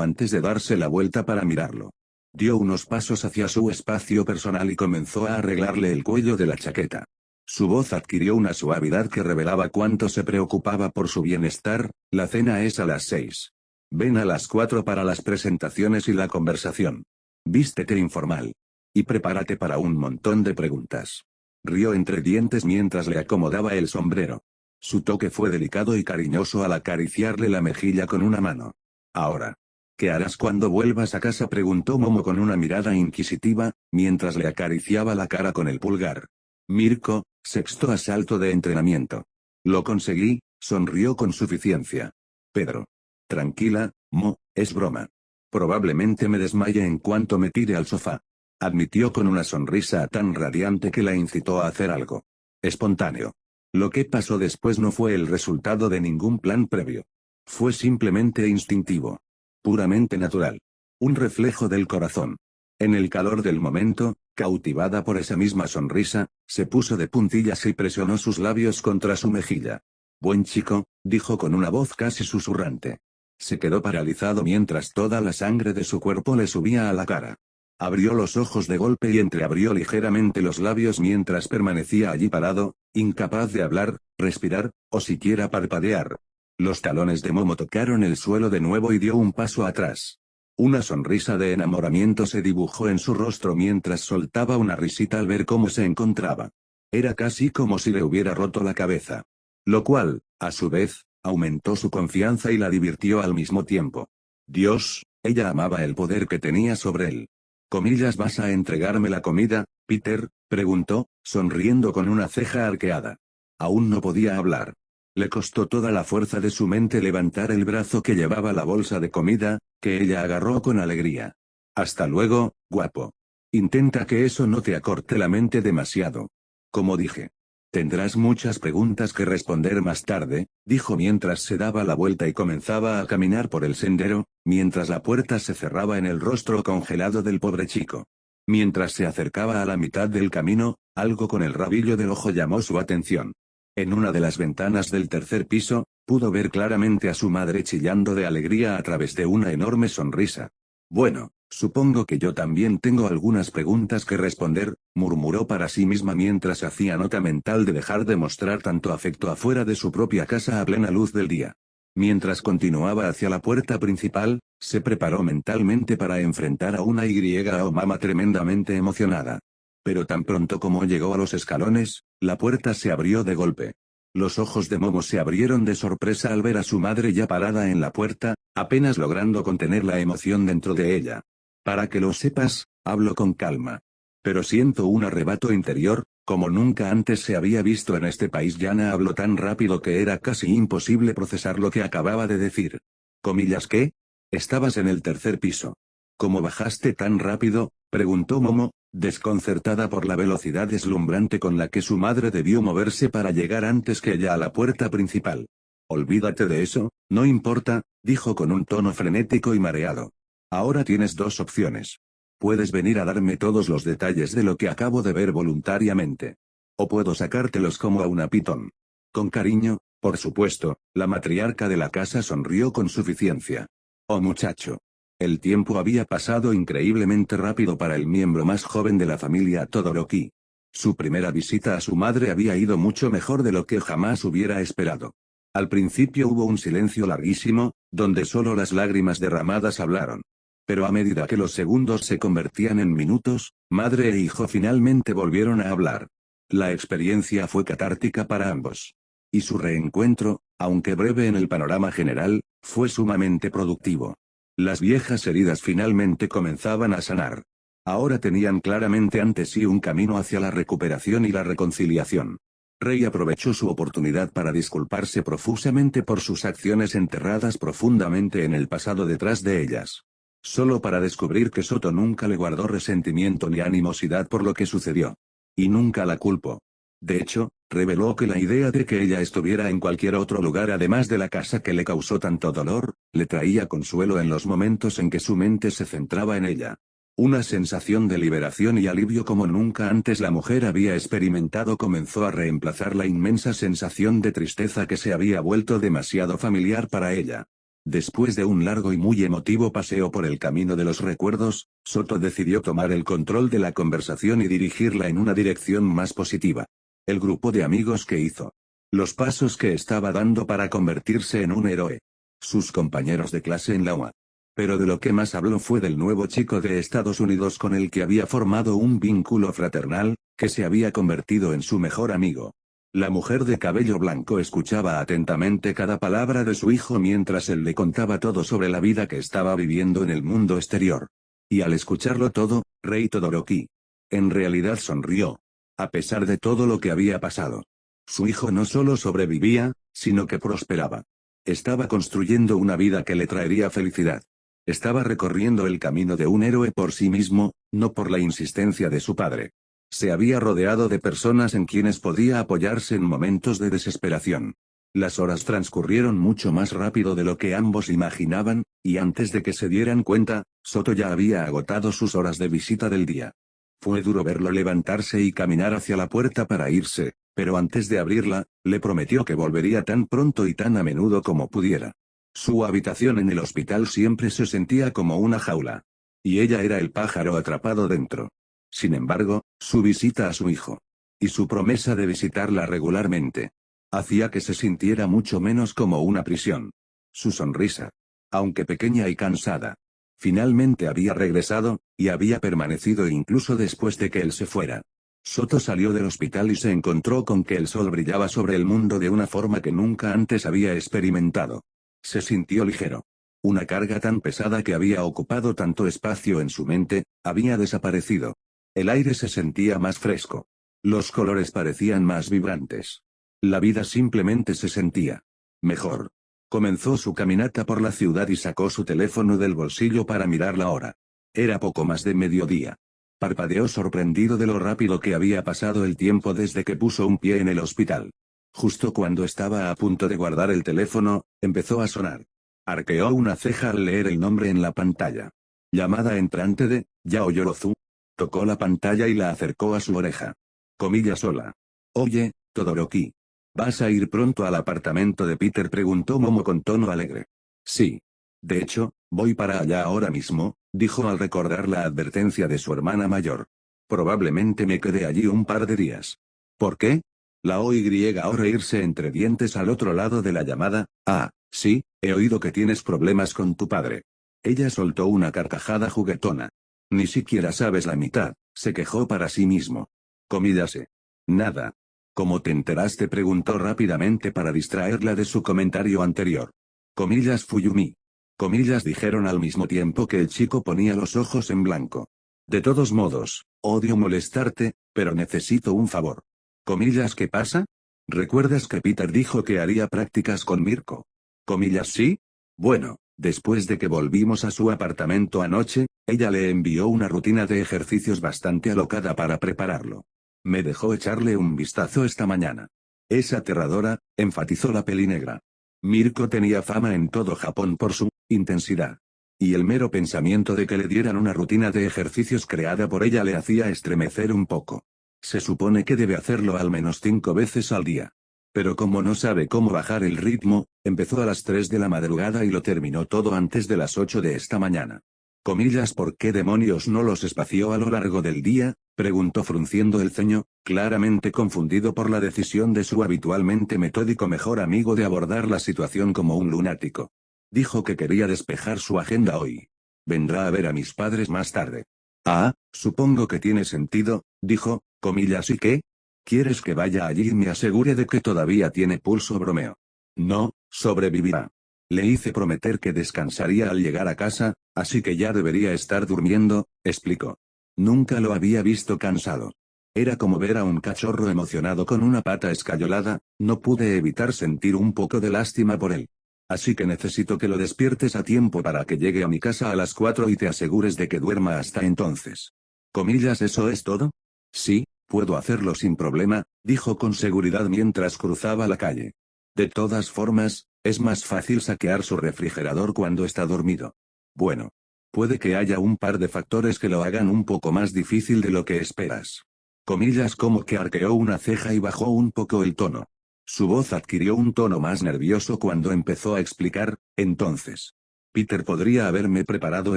antes de darse la vuelta para mirarlo. Dio unos pasos hacia su espacio personal y comenzó a arreglarle el cuello de la chaqueta. Su voz adquirió una suavidad que revelaba cuánto se preocupaba por su bienestar. La cena es a las 6. Ven a las 4 para las presentaciones y la conversación. Vístete informal. Y prepárate para un montón de preguntas. Rió entre dientes mientras le acomodaba el sombrero. Su toque fue delicado y cariñoso al acariciarle la mejilla con una mano. Ahora. ¿Qué harás cuando vuelvas a casa?, preguntó Momo con una mirada inquisitiva, mientras le acariciaba la cara con el pulgar. Mirko, sexto asalto de entrenamiento. Lo conseguí, sonrió con suficiencia. Pedro. Tranquila, Mo, es broma. Probablemente me desmaye en cuanto me tire al sofá. Admitió con una sonrisa tan radiante que la incitó a hacer algo espontáneo. Lo que pasó después no fue el resultado de ningún plan previo. Fue simplemente instintivo. Puramente natural. Un reflejo del corazón. En el calor del momento, cautivada por esa misma sonrisa, se puso de puntillas y presionó sus labios contra su mejilla. Buen chico, dijo con una voz casi susurrante. Se quedó paralizado mientras toda la sangre de su cuerpo le subía a la cara. Abrió los ojos de golpe y entreabrió ligeramente los labios mientras permanecía allí parado, incapaz de hablar, respirar, o siquiera parpadear. Los talones de Momo tocaron el suelo de nuevo y dio un paso atrás. Una sonrisa de enamoramiento se dibujó en su rostro mientras soltaba una risita al ver cómo se encontraba. Era casi como si le hubiera roto la cabeza. Lo cual, a su vez, aumentó su confianza y la divirtió al mismo tiempo. Dios, ella amaba el poder que tenía sobre él. Comillas, ¿vas a entregarme la comida, Peter?, preguntó, sonriendo con una ceja arqueada. Aún no podía hablar. Le costó toda la fuerza de su mente levantar el brazo que llevaba la bolsa de comida, que ella agarró con alegría. Hasta luego, guapo. Intenta que eso no te acorte la mente demasiado. Como dije. Tendrás muchas preguntas que responder más tarde, dijo mientras se daba la vuelta y comenzaba a caminar por el sendero, mientras la puerta se cerraba en el rostro congelado del pobre chico. Mientras se acercaba a la mitad del camino, algo con el rabillo del ojo llamó su atención. En una de las ventanas del tercer piso, pudo ver claramente a su madre chillando de alegría a través de una enorme sonrisa. Bueno, Supongo que yo también tengo algunas preguntas que responder, murmuró para sí misma mientras hacía nota mental de dejar de mostrar tanto afecto afuera de su propia casa a plena luz del día. Mientras continuaba hacia la puerta principal, se preparó mentalmente para enfrentar a una o mama tremendamente emocionada. Pero tan pronto como llegó a los escalones, la puerta se abrió de golpe. Los ojos de Momo se abrieron de sorpresa al ver a su madre ya parada en la puerta, apenas logrando contener la emoción dentro de ella. Para que lo sepas, hablo con calma. Pero siento un arrebato interior, como nunca antes se había visto en este país. Yana habló tan rápido que era casi imposible procesar lo que acababa de decir. ¿Comillas qué? Estabas en el tercer piso. ¿Cómo bajaste tan rápido?, preguntó Momo, desconcertada por la velocidad deslumbrante con la que su madre debió moverse para llegar antes que ella a la puerta principal. Olvídate de eso, no importa, dijo con un tono frenético y mareado. Ahora tienes dos opciones. Puedes venir a darme todos los detalles de lo que acabo de ver voluntariamente. O puedo sacártelos como a una pitón. Con cariño, por supuesto, la matriarca de la casa sonrió con suficiencia. Oh muchacho. El tiempo había pasado increíblemente rápido para el miembro más joven de la familia Todoroki. Su primera visita a su madre había ido mucho mejor de lo que jamás hubiera esperado. Al principio hubo un silencio larguísimo, donde solo las lágrimas derramadas hablaron. Pero a medida que los segundos se convertían en minutos, madre e hijo finalmente volvieron a hablar. La experiencia fue catártica para ambos. Y su reencuentro, aunque breve en el panorama general, fue sumamente productivo. Las viejas heridas finalmente comenzaban a sanar. Ahora tenían claramente ante sí un camino hacia la recuperación y la reconciliación. Rei aprovechó su oportunidad para disculparse profusamente por sus acciones enterradas profundamente en el pasado detrás de ellas. Solo para descubrir que Soto nunca le guardó resentimiento ni animosidad por lo que sucedió. Y nunca la culpó. De hecho, reveló que la idea de que ella estuviera en cualquier otro lugar además de la casa que le causó tanto dolor, le traía consuelo en los momentos en que su mente se centraba en ella. Una sensación de liberación y alivio como nunca antes la mujer había experimentado comenzó a reemplazar la inmensa sensación de tristeza que se había vuelto demasiado familiar para ella. Después de un largo y muy emotivo paseo por el camino de los recuerdos, Soto decidió tomar el control de la conversación y dirigirla en una dirección más positiva. El grupo de amigos que hizo. Los pasos que estaba dando para convertirse en un héroe. Sus compañeros de clase en la UA. Pero de lo que más habló fue del nuevo chico de Estados Unidos con el que había formado un vínculo fraternal, que se había convertido en su mejor amigo. La mujer de cabello blanco escuchaba atentamente cada palabra de su hijo mientras él le contaba todo sobre la vida que estaba viviendo en el mundo exterior. Y al escucharlo todo, Rei Todoroki, en realidad sonrió. A pesar de todo lo que había pasado. Su hijo no solo sobrevivía, sino que prosperaba. Estaba construyendo una vida que le traería felicidad. Estaba recorriendo el camino de un héroe por sí mismo, no por la insistencia de su padre. Se había rodeado de personas en quienes podía apoyarse en momentos de desesperación. Las horas transcurrieron mucho más rápido de lo que ambos imaginaban, y antes de que se dieran cuenta, Soto ya había agotado sus horas de visita del día. Fue duro verlo levantarse y caminar hacia la puerta para irse, pero antes de abrirla, le prometió que volvería tan pronto y tan a menudo como pudiera. Su habitación en el hospital siempre se sentía como una jaula. Y ella era el pájaro atrapado dentro. Sin embargo, su visita a su hijo. Y su promesa de visitarla regularmente. Hacía que se sintiera mucho menos como una prisión. Su sonrisa. Aunque pequeña y cansada. Finalmente había regresado, y había permanecido incluso después de que él se fuera. Soto salió del hospital y se encontró con que el sol brillaba sobre el mundo de una forma que nunca antes había experimentado. Se sintió ligero. Una carga tan pesada que había ocupado tanto espacio en su mente, había desaparecido. El aire se sentía más fresco. Los colores parecían más vibrantes. La vida simplemente se sentía mejor. Comenzó su caminata por la ciudad y sacó su teléfono del bolsillo para mirar la hora. Era poco más de mediodía. Parpadeó sorprendido de lo rápido que había pasado el tiempo desde que puso un pie en el hospital. Justo cuando estaba a punto de guardar el teléfono, empezó a sonar. Arqueó una ceja al leer el nombre en la pantalla. Llamada entrante de Yao Yorozu. Tocó la pantalla y la acercó a su oreja. Comilla sola. Oye, Todoroki. ¿Vas a ir pronto al apartamento de Peter?, preguntó Momo con tono alegre. Sí. De hecho, voy para allá ahora mismo, dijo al recordar la advertencia de su hermana mayor. Probablemente me quedé allí un par de días. ¿Por qué? La OY o reírse entre dientes al otro lado de la llamada. Ah, sí, he oído que tienes problemas con tu padre. Ella soltó una carcajada juguetona. Ni siquiera sabes la mitad, se quejó para sí mismo. Comídase. Nada. ¿Cómo te enteraste? Preguntó rápidamente para distraerla de su comentario anterior. Comillas Fuyumi. Comillas dijeron al mismo tiempo que el chico ponía los ojos en blanco. De todos modos, odio molestarte, pero necesito un favor. Comillas ¿qué pasa? ¿Recuerdas que Peter dijo que haría prácticas con Mirko? Comillas sí. Bueno, después de que volvimos a su apartamento anoche, ella le envió una rutina de ejercicios bastante alocada para prepararlo. Me dejó echarle un vistazo esta mañana. Es aterradora, enfatizó la pelinegra. Mirko tenía fama en todo Japón por su intensidad. Y el mero pensamiento de que le dieran una rutina de ejercicios creada por ella le hacía estremecer un poco. Se supone que debe hacerlo al menos 5 veces al día. Pero como no sabe cómo bajar el ritmo, empezó a las 3 de la madrugada y lo terminó todo antes de las 8 de esta mañana. Comillas ¿por qué demonios no los espació a lo largo del día? Preguntó frunciendo el ceño, claramente confundido por la decisión de su habitualmente metódico mejor amigo de abordar la situación como un lunático. Dijo que quería despejar su agenda hoy. Vendrá a ver a mis padres más tarde. Ah, supongo que tiene sentido, dijo, comillas ¿y qué? ¿Quieres que vaya allí y me asegure de que todavía tiene pulso? Bromeó. No, sobrevivirá. Le hice prometer que descansaría al llegar a casa, así que ya debería estar durmiendo, explicó. Nunca lo había visto cansado. Era como ver a un cachorro emocionado con una pata escayolada, no pude evitar sentir un poco de lástima por él. Así que necesito que lo despiertes a tiempo para que llegue a mi casa a las 4 y te asegures de que duerma hasta entonces. Comillas ¿eso es todo? Sí, puedo hacerlo sin problema, dijo con seguridad mientras cruzaba la calle. De todas formas, es más fácil saquear su refrigerador cuando está dormido. Bueno. Puede que haya un par de factores que lo hagan un poco más difícil de lo que esperas. Comillas como que arqueó una ceja y bajó un poco el tono. Su voz adquirió un tono más nervioso cuando empezó a explicar, entonces. Peter podría haberme preparado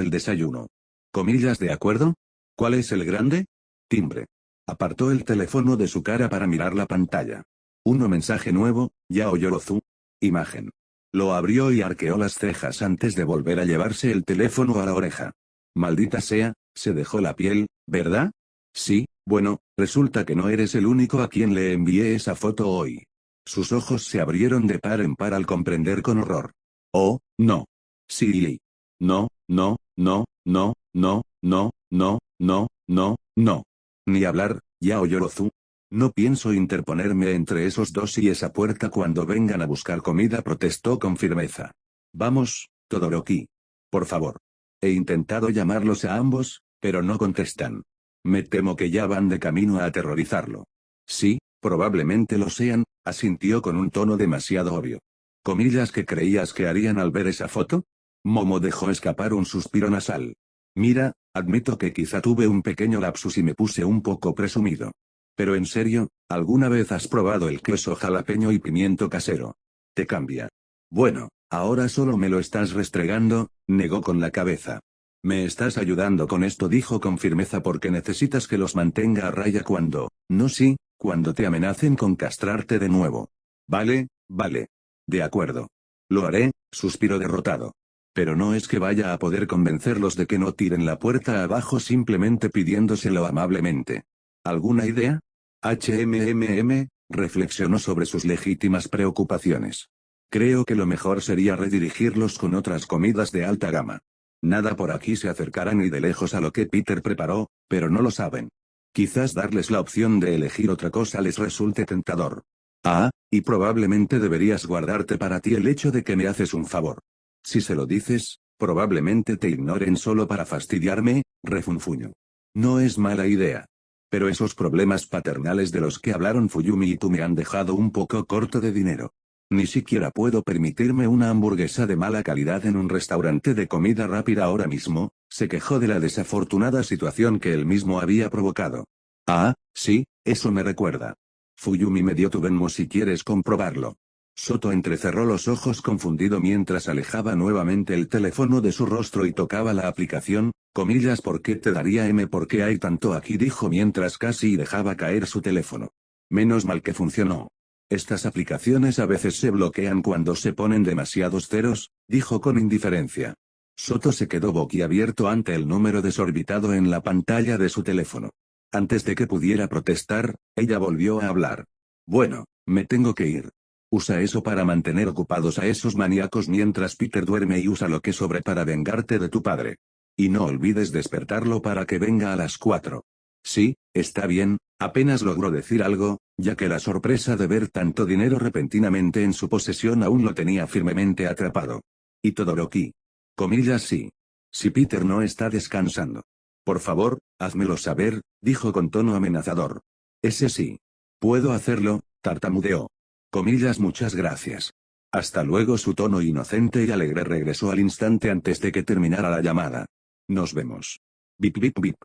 el desayuno. Comillas ¿de acuerdo? ¿Cuál es el grande? Timbre. Apartó el teléfono de su cara para mirar la pantalla. Mensaje nuevo, Yao Yorozu. Imagen. Lo abrió y arqueó las cejas antes de volver a llevarse el teléfono a la oreja. Maldita sea, se dejó la piel, ¿verdad? Sí, bueno, resulta que no eres el único a quien le envié esa foto hoy. Sus ojos se abrieron de par en par al comprender con horror. Oh, no. Sí. No, no, no, no, no, no, no, no, no, no. Ni hablar, Yao Yorozu. No pienso interponerme entre esos dos y esa puerta cuando vengan a buscar comida, protestó con firmeza. Vamos, Todoroki. Por favor. He intentado llamarlos a ambos, pero no contestan. Me temo que ya van de camino a aterrorizarlo. Sí, probablemente lo sean, asintió con un tono demasiado obvio. Comillas ¿qué creías que harían al ver esa foto? Momo dejó escapar un suspiro nasal. Mira, admito que quizá tuve un pequeño lapsus y me puse un poco presumido. Pero en serio, ¿alguna vez has probado el queso jalapeño y pimiento casero? Te cambia. Bueno, ahora solo me lo estás restregando, negó con la cabeza. Me estás ayudando con esto, dijo con firmeza, porque necesitas que los mantenga a raya cuando, no sí, cuando te amenacen con castrarte de nuevo. Vale, vale. De acuerdo. Lo haré, suspiró derrotado. Pero no es que vaya a poder convencerlos de que no tiren la puerta abajo simplemente pidiéndoselo amablemente. ¿Alguna idea? Reflexionó sobre sus legítimas preocupaciones. Creo que lo mejor sería redirigirlos con otras comidas de alta gama. Nada por aquí se acercará ni de lejos a lo que Peter preparó, pero no lo saben. Quizás darles la opción de elegir otra cosa les resulte tentador. Ah, y probablemente deberías guardarte para ti el hecho de que me haces un favor. Si se lo dices, probablemente te ignoren solo para fastidiarme, refunfuñó. No es mala idea. Pero esos problemas paternales de los que hablaron Fuyumi y tú me han dejado un poco corto de dinero. Ni siquiera puedo permitirme una hamburguesa de mala calidad en un restaurante de comida rápida ahora mismo, se quejó de la desafortunada situación que él mismo había provocado. Ah, sí, eso me recuerda. Fuyumi me dio tu Venmo si quieres comprobarlo. Soto entrecerró los ojos confundido mientras alejaba nuevamente el teléfono de su rostro y tocaba la aplicación, Comillas, ¿por qué te daría ¿por qué hay tanto aquí? Dijo mientras casi dejaba caer su teléfono. Menos mal que funcionó. Estas aplicaciones a veces se bloquean cuando se ponen demasiados ceros, dijo con indiferencia. Soto se quedó boquiabierto ante el número desorbitado en la pantalla de su teléfono. Antes de que pudiera protestar, ella volvió a hablar. Bueno, me tengo que ir. Usa eso para mantener ocupados a esos maníacos mientras Peter duerme y usa lo que sobre para vengarte de tu padre. Y no olvides despertarlo para que venga a las 4. Sí, está bien, apenas logró decir algo, ya que la sorpresa de ver tanto dinero repentinamente en su posesión aún lo tenía firmemente atrapado. Y Todoroki. Comillas sí. Si Peter no está descansando. Por favor, házmelo saber, dijo con tono amenazador. Ese sí. Puedo hacerlo, tartamudeó. Comillas, muchas gracias. Hasta luego. Su tono inocente y alegre regresó al instante antes de que terminara la llamada. Nos vemos. Bip bip bip.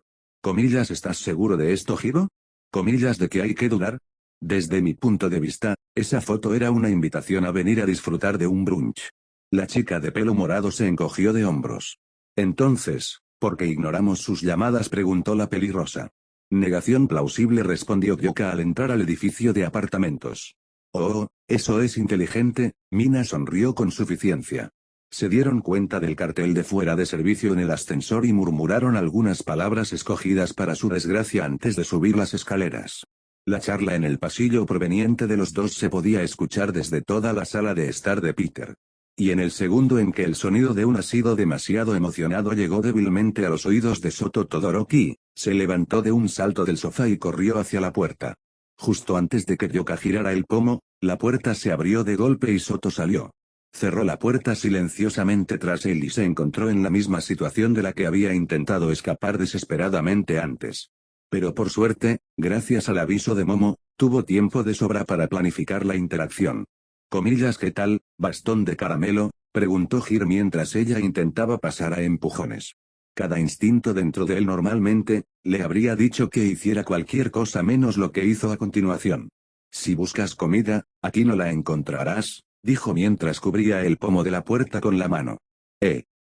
Comillas, ¿estás seguro de esto, Hiro? Comillas, ¿de que hay que dudar? Desde mi punto de vista, esa foto era una invitación a venir a disfrutar de un brunch. La chica de pelo morado se encogió de hombros. Entonces, ¿por qué ignoramos sus llamadas?, preguntó la pelirrosa. Negación plausible, respondió Gyoka al entrar al edificio de apartamentos. Oh, eso es inteligente, Mina sonrió con suficiencia. Se dieron cuenta del cartel de fuera de servicio en el ascensor y murmuraron algunas palabras escogidas para su desgracia antes de subir las escaleras. La charla en el pasillo proveniente de los dos se podía escuchar desde toda la sala de estar de Peter. Y en el segundo en que el sonido de un asido demasiado emocionado llegó débilmente a los oídos de Soto, Todoroki se levantó de un salto del sofá y corrió hacia la puerta. Justo antes de que Gyoka girara el pomo, la puerta se abrió de golpe y Soto salió. Cerró la puerta silenciosamente tras él y se encontró en la misma situación de la que había intentado escapar desesperadamente antes. Pero por suerte, gracias al aviso de Momo, tuvo tiempo de sobra para planificar la interacción. Comillas, ¿qué tal, bastón de caramelo?, preguntó Hir mientras ella intentaba pasar a empujones. Cada instinto dentro de él normalmente le habría dicho que hiciera cualquier cosa menos lo que hizo a continuación. Si buscas comida, aquí no la encontrarás, dijo mientras cubría el pomo de la puerta con la mano.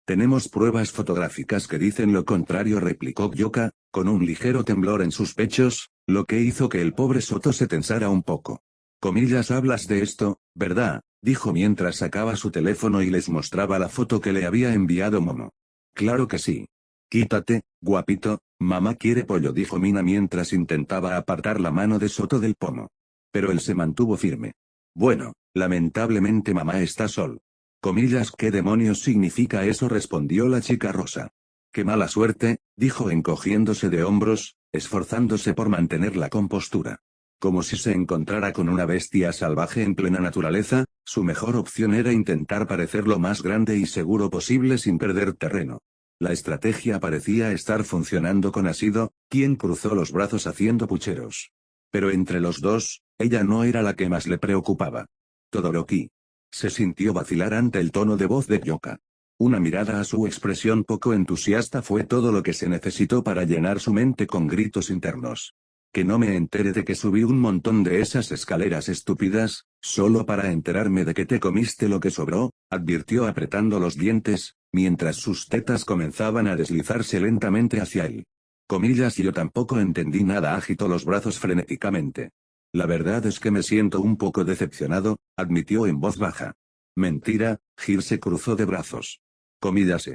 Tenemos pruebas fotográficas que dicen lo contrario, replicó Gyoka, con un ligero temblor en sus pechos, lo que hizo que el pobre Soto se tensara un poco. Comillas, hablas de esto, ¿verdad?, dijo mientras sacaba su teléfono y les mostraba la foto que le había enviado Momo. Claro que sí. Quítate, guapito, mamá quiere pollo, dijo Mina mientras intentaba apartar la mano de Soto del pomo. Pero él se mantuvo firme. Bueno, lamentablemente mamá está sol. Comillas, ¿qué demonios significa eso?, respondió la chica rosa. Qué mala suerte, dijo encogiéndose de hombros, esforzándose por mantener la compostura. Como si se encontrara con una bestia salvaje en plena naturaleza, su mejor opción era intentar parecer lo más grande y seguro posible sin perder terreno. La estrategia parecía estar funcionando con Asido, quien cruzó los brazos haciendo pucheros. Pero entre los dos, ella no era la que más le preocupaba. Todoroki. Se sintió vacilar ante el tono de voz de Gyoka. Una mirada a su expresión poco entusiasta fue todo lo que se necesitó para llenar su mente con gritos internos. Que no me entere de que subí un montón de esas escaleras estúpidas, solo para enterarme de que te comiste lo que sobró, advirtió apretando los dientes, mientras sus tetas comenzaban a deslizarse lentamente hacia él. Comillas, yo tampoco entendí nada, agitó los brazos frenéticamente. La verdad es que me siento un poco decepcionado, admitió en voz baja. Mentira, Gil se cruzó de brazos. Comillas.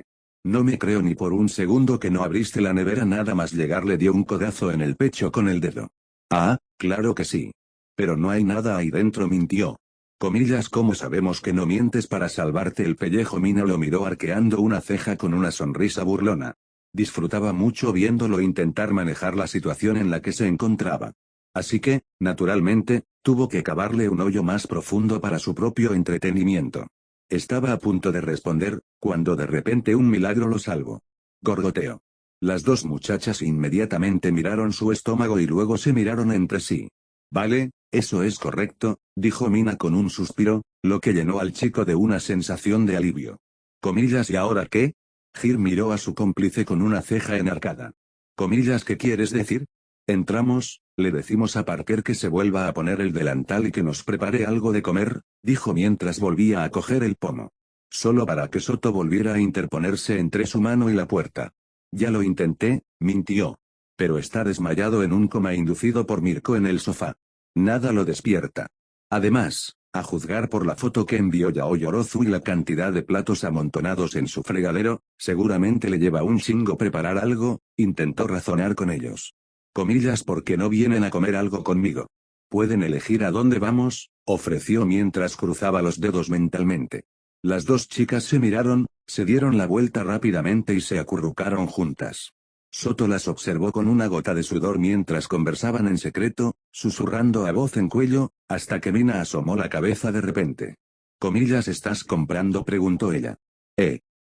No me creo ni por un segundo que no abriste la nevera, nada más llegar le dio un codazo en el pecho con el dedo. Ah, claro que sí. Pero no hay nada ahí dentro, mintió. Comillas, ¿cómo sabemos que no mientes para salvarte el pellejo? Mina lo miró arqueando una ceja con una sonrisa burlona. Disfrutaba mucho viéndolo intentar manejar la situación en la que se encontraba. Así que, naturalmente, tuvo que cavarle un hoyo más profundo para su propio entretenimiento. Estaba a punto de responder, cuando de repente un milagro lo salvó. Gorgoteo. Las dos muchachas inmediatamente miraron su estómago y luego se miraron entre sí. Vale, eso es correcto, dijo Mina con un suspiro, lo que llenó al chico de una sensación de alivio. Comillas, ¿y ahora qué? Gir miró a su cómplice con una ceja enarcada. Comillas, ¿qué quieres decir? Entramos, le decimos a Parker que se vuelva a poner el delantal y que nos prepare algo de comer, dijo mientras volvía a coger el pomo. Solo para que Soto volviera a interponerse entre su mano y la puerta. Ya lo intenté, mintió. Pero está desmayado en un coma inducido por Mirko en el sofá. Nada lo despierta. Además, a juzgar por la foto que envió Yaoi Orozu y la cantidad de platos amontonados en su fregadero, seguramente le lleva un chingo preparar algo, intentó razonar con ellos. Comillas porque no vienen a comer algo conmigo. Pueden elegir a dónde vamos, ofreció mientras cruzaba los dedos mentalmente. Las dos chicas se miraron, se dieron la vuelta rápidamente y se acurrucaron juntas. Soto las observó con una gota de sudor mientras conversaban en secreto, susurrando a voz en cuello, hasta que Mina asomó la cabeza de repente. ¿Comillas estás comprando?, preguntó ella.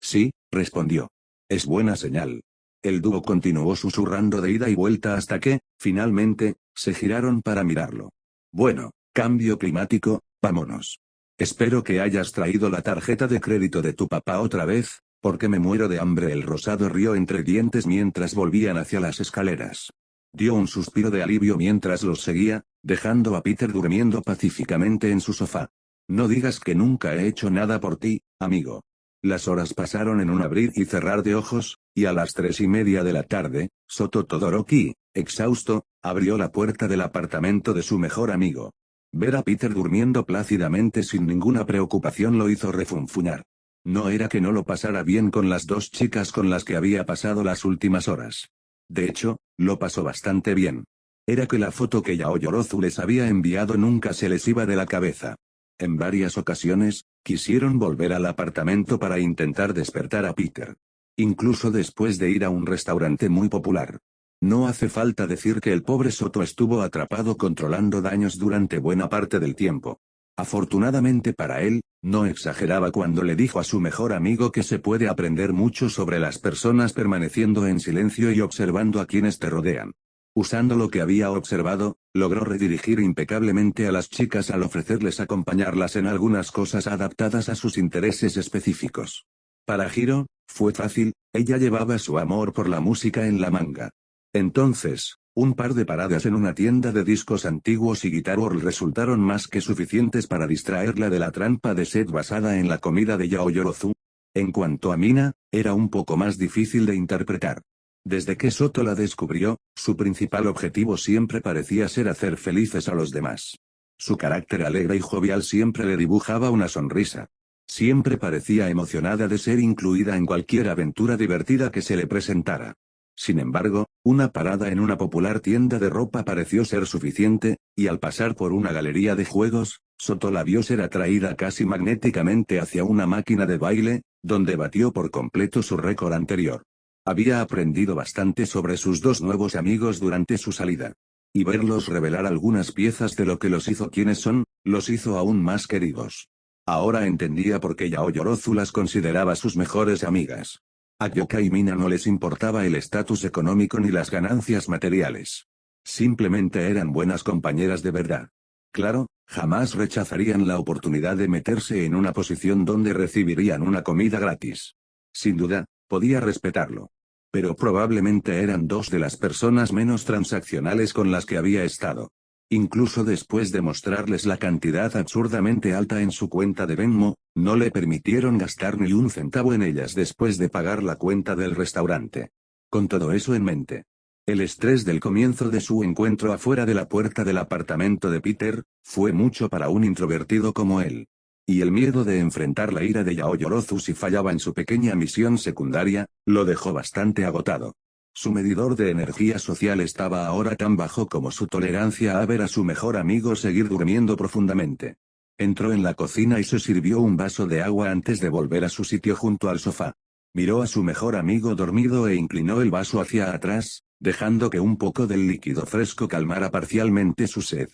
Sí, respondió. Es buena señal. El dúo continuó susurrando de ida y vuelta hasta que, finalmente, se giraron para mirarlo. Bueno, cambio climático, vámonos. Espero que hayas traído la tarjeta de crédito de tu papá otra vez, porque me muero de hambre. El rosado rió entre dientes mientras volvían hacia las escaleras. Dio un suspiro de alivio mientras los seguía, dejando a Peter durmiendo pacíficamente en su sofá. No digas que nunca he hecho nada por ti, amigo. Las horas pasaron en un abrir y cerrar de ojos, y a las 3:30 de la tarde, Soto Todoroki, exhausto, abrió la puerta del apartamento de su mejor amigo. Ver a Peter durmiendo plácidamente sin ninguna preocupación lo hizo refunfuñar. No era que no lo pasara bien con las dos chicas con las que había pasado las últimas horas. De hecho, lo pasó bastante bien. Era que la foto que Yaoi Orozu les había enviado nunca se les iba de la cabeza. En varias ocasiones, quisieron volver al apartamento para intentar despertar a Peter. Incluso después de ir a un restaurante muy popular. No hace falta decir que el pobre Soto estuvo atrapado controlando daños durante buena parte del tiempo. Afortunadamente para él, no exageraba cuando le dijo a su mejor amigo que se puede aprender mucho sobre las personas permaneciendo en silencio y observando a quienes te rodean. Usando lo que había observado, logró redirigir impecablemente a las chicas al ofrecerles acompañarlas en algunas cosas adaptadas a sus intereses específicos. Para Hiro, fue fácil, ella llevaba su amor por la música en la manga. Entonces, un par de paradas en una tienda de discos antiguos y Guitar World resultaron más que suficientes para distraerla de la trampa de Seth basada en la comida de Yaoi Orozu. En cuanto a Mina, era un poco más difícil de interpretar. Desde que Soto la descubrió, su principal objetivo siempre parecía ser hacer felices a los demás. Su carácter alegre y jovial siempre le dibujaba una sonrisa. Siempre parecía emocionada de ser incluida en cualquier aventura divertida que se le presentara. Sin embargo, una parada en una popular tienda de ropa pareció ser suficiente, y al pasar por una galería de juegos, Soto la vio ser atraída casi magnéticamente hacia una máquina de baile, donde batió por completo su récord anterior. Había aprendido bastante sobre sus dos nuevos amigos durante su salida. Y verlos revelar algunas piezas de lo que los hizo quienes son, los hizo aún más queridos. Ahora entendía por qué Yaoi Orozu las consideraba sus mejores amigas. A Yoka y Mina no les importaba el estatus económico ni las ganancias materiales. Simplemente eran buenas compañeras de verdad. Claro, jamás rechazarían la oportunidad de meterse en una posición donde recibirían una comida gratis. Sin duda, podía respetarlo. Pero probablemente eran dos de las personas menos transaccionales con las que había estado. Incluso después de mostrarles la cantidad absurdamente alta en su cuenta de Venmo, no le permitieron gastar ni un centavo en ellas después de pagar la cuenta del restaurante. Con todo eso en mente, el estrés del comienzo de su encuentro afuera de la puerta del apartamento de Peter, fue mucho para un introvertido como él. Y el miedo de enfrentar la ira de Yaoi Orozu si fallaba en su pequeña misión secundaria, lo dejó bastante agotado. Su medidor de energía social estaba ahora tan bajo como su tolerancia a ver a su mejor amigo seguir durmiendo profundamente. Entró en la cocina y se sirvió un vaso de agua antes de volver a su sitio junto al sofá. Miró a su mejor amigo dormido e inclinó el vaso hacia atrás, dejando que un poco del líquido fresco calmara parcialmente su sed.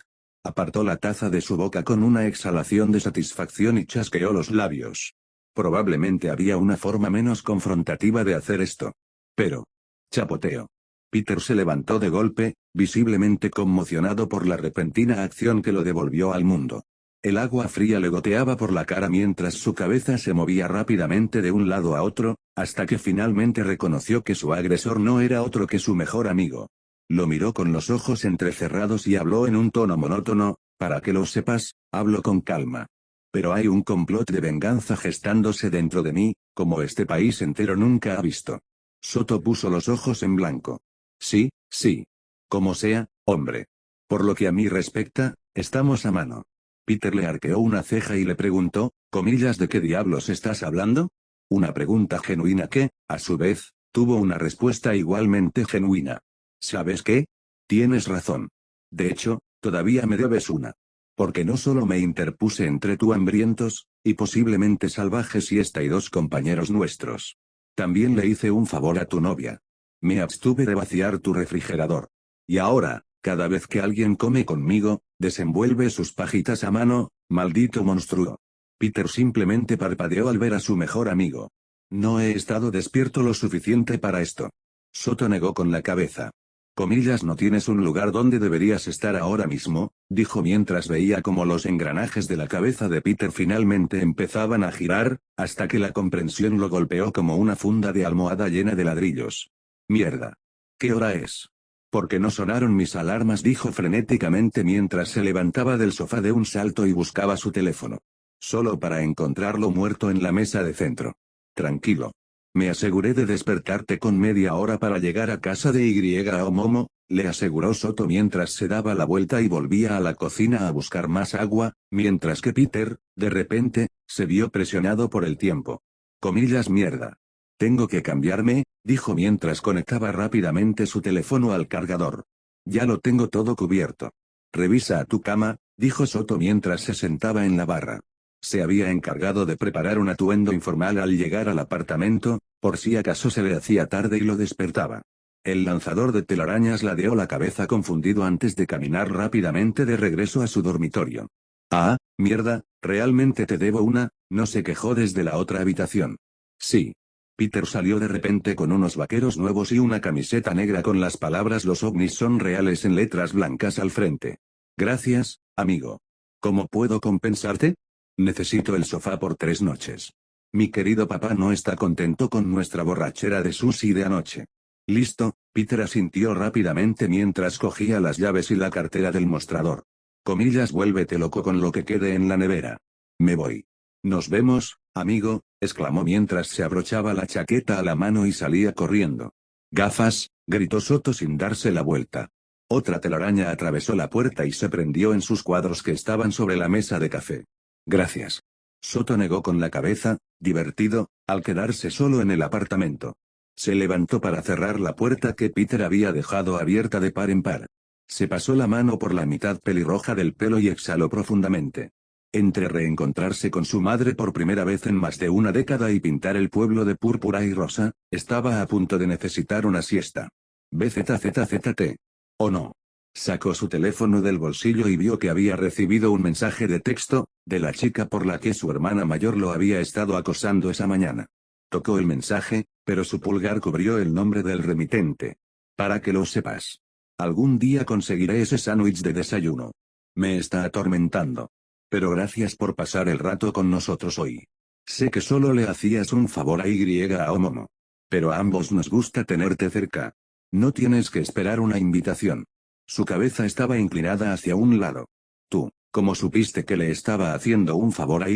Apartó la taza de su boca con una exhalación de satisfacción y chasqueó los labios. Probablemente había una forma menos confrontativa de hacer esto. Pero... chapoteo. Peter se levantó de golpe, visiblemente conmocionado por la repentina acción que lo devolvió al mundo. El agua fría le goteaba por la cara mientras su cabeza se movía rápidamente de un lado a otro, hasta que finalmente reconoció que su agresor no era otro que su mejor amigo. Lo miró con los ojos entrecerrados y habló en un tono monótono: para que lo sepas, hablo con calma. Pero hay un complot de venganza gestándose dentro de mí, como este país entero nunca ha visto. Soto puso los ojos en blanco. Sí, sí. Como sea, hombre. Por lo que a mí respecta, estamos a mano. Peter le arqueó una ceja y le preguntó, comillas, ¿de qué diablos estás hablando? Una pregunta genuina que, a su vez, tuvo una respuesta igualmente genuina. ¿Sabes qué? Tienes razón. De hecho, todavía me debes una. Porque no solo me interpuse entre tú hambrientos, y posiblemente salvajes y dos compañeros nuestros. También le hice un favor a tu novia. Me abstuve de vaciar tu refrigerador. Y ahora, cada vez que alguien come conmigo, desenvuelve sus pajitas a mano, maldito monstruo. Peter simplemente parpadeó al ver a su mejor amigo. No he estado despierto lo suficiente para esto. Soto negó con la cabeza. Comillas, no tienes un lugar donde deberías estar ahora mismo, dijo mientras veía cómo los engranajes de la cabeza de Peter finalmente empezaban a girar, hasta que la comprensión lo golpeó como una funda de almohada llena de ladrillos. Mierda. ¿Qué hora es? ¿Por qué no sonaron mis alarmas?, dijo frenéticamente mientras se levantaba del sofá de un salto y buscaba su teléfono. Solo para encontrarlo muerto en la mesa de centro. Tranquilo. Me aseguré de despertarte con media hora para llegar a casa de Y a Momo, le aseguró Soto mientras se daba la vuelta y volvía a la cocina a buscar más agua, mientras que Peter, de repente, se vio presionado por el tiempo. Comillas, mierda. Tengo que cambiarme, dijo mientras conectaba rápidamente su teléfono al cargador. Ya lo tengo todo cubierto. Revisa a tu cama, dijo Soto mientras se sentaba en la barra. Se había encargado de preparar un atuendo informal al llegar al apartamento, por si acaso se le hacía tarde y lo despertaba. El lanzador de telarañas ladeó la cabeza confundido antes de caminar rápidamente de regreso a su dormitorio. Ah, mierda, realmente te debo una, no se quejó desde la otra habitación. Sí. Peter salió de repente con unos vaqueros nuevos y una camiseta negra con las palabras "Los ovnis son reales" en letras blancas al frente. Gracias, amigo. ¿Cómo puedo compensarte? Necesito el sofá por 3 noches. Mi querido papá no está contento con nuestra borrachera de sushi de anoche. Listo, Peter asintió rápidamente mientras cogía las llaves y la cartera del mostrador. Comillas, vuélvete loco con lo que quede en la nevera. Me voy. Nos vemos, amigo, exclamó mientras se abrochaba la chaqueta a la mano y salía corriendo. Gafas, gritó Soto sin darse la vuelta. Otra telaraña atravesó la puerta y se prendió en sus cuadros que estaban sobre la mesa de café. Gracias. Soto negó con la cabeza, divertido, al quedarse solo en el apartamento. Se levantó para cerrar la puerta que Peter había dejado abierta de par en par. Se pasó la mano por la mitad pelirroja del pelo y exhaló profundamente. Entre reencontrarse con su madre por primera vez en más de una década y pintar el pueblo de púrpura y rosa, estaba a punto de necesitar una siesta. BZZZT. ¿O no? Sacó su teléfono del bolsillo y vio que había recibido un mensaje de texto, de la chica por la que su hermana mayor lo había estado acosando esa mañana. Tocó el mensaje, pero su pulgar cubrió el nombre del remitente. Para que lo sepas. Algún día conseguiré ese sándwich de desayuno. Me está atormentando. Pero gracias por pasar el rato con nosotros hoy. Sé que solo le hacías un favor a a Momo. Pero a ambos nos gusta tenerte cerca. No tienes que esperar una invitación. Su cabeza estaba inclinada hacia un lado. Tú, ¿cómo supiste que le estaba haciendo un favor a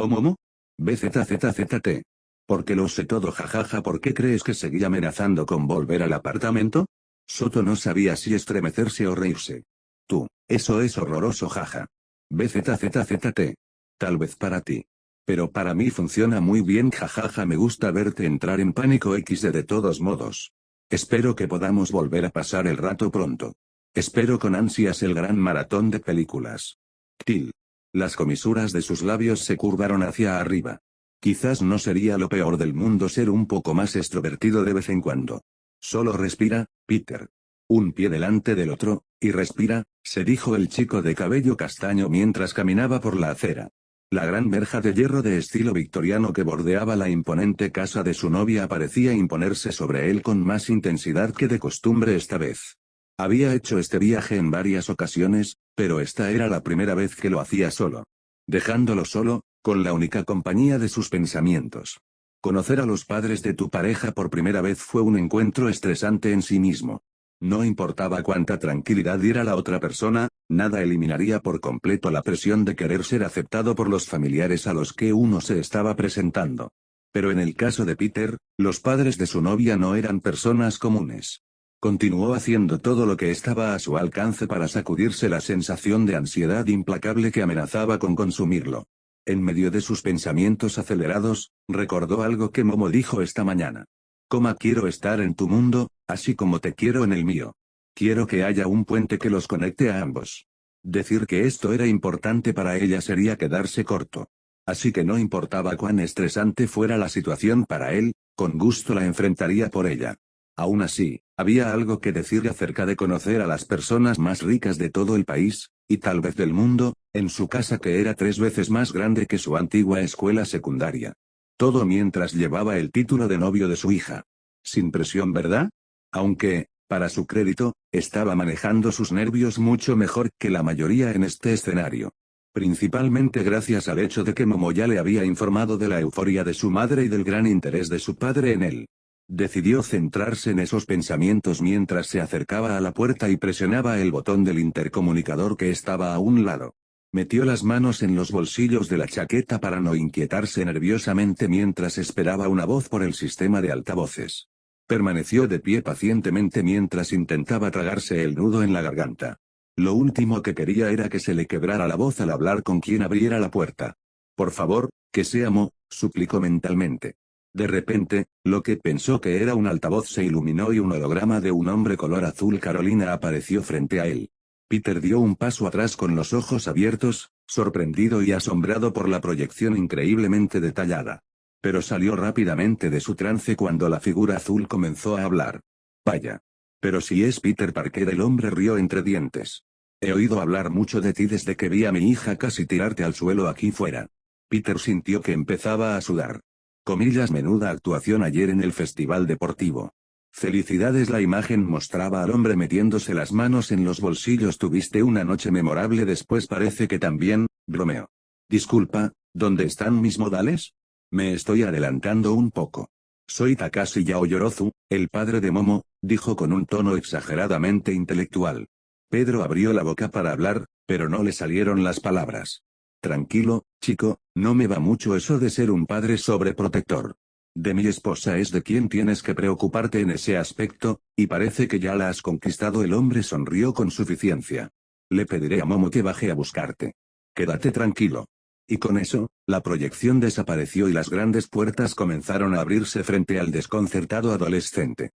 Momo? BZZZT. Porque lo sé todo, jajaja. ¿Por qué crees que seguía amenazando con volver al apartamento? Soto no sabía si estremecerse o reírse. Tú, eso es horroroso, jaja. BZZZT. Tal vez para ti. Pero para mí funciona muy bien, jajaja. Me gusta verte entrar en pánico de todos modos. Espero que podamos volver a pasar el rato pronto. Espero con ansias el gran maratón de películas. Til. Las comisuras de sus labios se curvaron hacia arriba. Quizás no sería lo peor del mundo ser un poco más extrovertido de vez en cuando. Solo respira, Peter. Un pie delante del otro, y respira, se dijo el chico de cabello castaño mientras caminaba por la acera. La gran verja de hierro de estilo victoriano que bordeaba la imponente casa de su novia parecía imponerse sobre él con más intensidad que de costumbre esta vez. Había hecho este viaje en varias ocasiones, pero esta era la primera vez que lo hacía solo. Dejándolo solo, con la única compañía de sus pensamientos. Conocer a los padres de tu pareja por primera vez fue un encuentro estresante en sí mismo. No importaba cuánta tranquilidad diera la otra persona, nada eliminaría por completo la presión de querer ser aceptado por los familiares a los que uno se estaba presentando. Pero en el caso de Peter, los padres de su novia no eran personas comunes. Continuó haciendo todo lo que estaba a su alcance para sacudirse la sensación de ansiedad implacable que amenazaba con consumirlo. En medio de sus pensamientos acelerados, recordó algo que Momo dijo esta mañana. Coma, quiero estar en tu mundo, así como te quiero en el mío. Quiero que haya un puente que los conecte a ambos. Decir que esto era importante para ella sería quedarse corto. Así que no importaba cuán estresante fuera la situación para él, con gusto la enfrentaría por ella. Aún así, había algo que decirle acerca de conocer a las personas más ricas de todo el país, y tal vez del mundo, en su casa que era 3 veces más grande que su antigua escuela secundaria. Todo mientras llevaba el título de novio de su hija. Sin presión, ¿verdad? Aunque, para su crédito, estaba manejando sus nervios mucho mejor que la mayoría en este escenario. Principalmente gracias al hecho de que Momo ya le había informado de la euforia de su madre y del gran interés de su padre en él. Decidió centrarse en esos pensamientos mientras se acercaba a la puerta y presionaba el botón del intercomunicador que estaba a un lado. Metió las manos en los bolsillos de la chaqueta para no inquietarse nerviosamente mientras esperaba una voz por el sistema de altavoces. Permaneció de pie pacientemente mientras intentaba tragarse el nudo en la garganta. Lo último que quería era que se le quebrara la voz al hablar con quien abriera la puerta. Por favor, que sea Mo, suplicó mentalmente. De repente, lo que pensó que era un altavoz se iluminó y un holograma de un hombre color azul Carolina apareció frente a él. Peter dio un paso atrás con los ojos abiertos, sorprendido y asombrado por la proyección increíblemente detallada. Pero salió rápidamente de su trance cuando la figura azul comenzó a hablar. Vaya. Pero si es Peter Parker, el hombre rió entre dientes. He oído hablar mucho de ti desde que vi a mi hija casi tirarte al suelo aquí fuera. Peter sintió que empezaba a sudar. Comillas, menuda actuación ayer en el festival deportivo. Felicidades. La imagen mostraba al hombre metiéndose las manos en los bolsillos. Tuviste una noche memorable después. Parece que también, bromeó. Disculpa, ¿dónde están mis modales? Me estoy adelantando un poco. Soy Takashi Yaoyorozu, el padre de Momo, dijo con un tono exageradamente intelectual. Pedro abrió la boca para hablar, pero no le salieron las palabras. Tranquilo, chico, no me va mucho eso de ser un padre sobreprotector. De mi esposa es de quien tienes que preocuparte en ese aspecto, y parece que ya la has conquistado. El hombre sonrió con suficiencia. Le pediré a Momo que baje a buscarte. Quédate tranquilo. Y con eso, la proyección desapareció y las grandes puertas comenzaron a abrirse frente al desconcertado adolescente.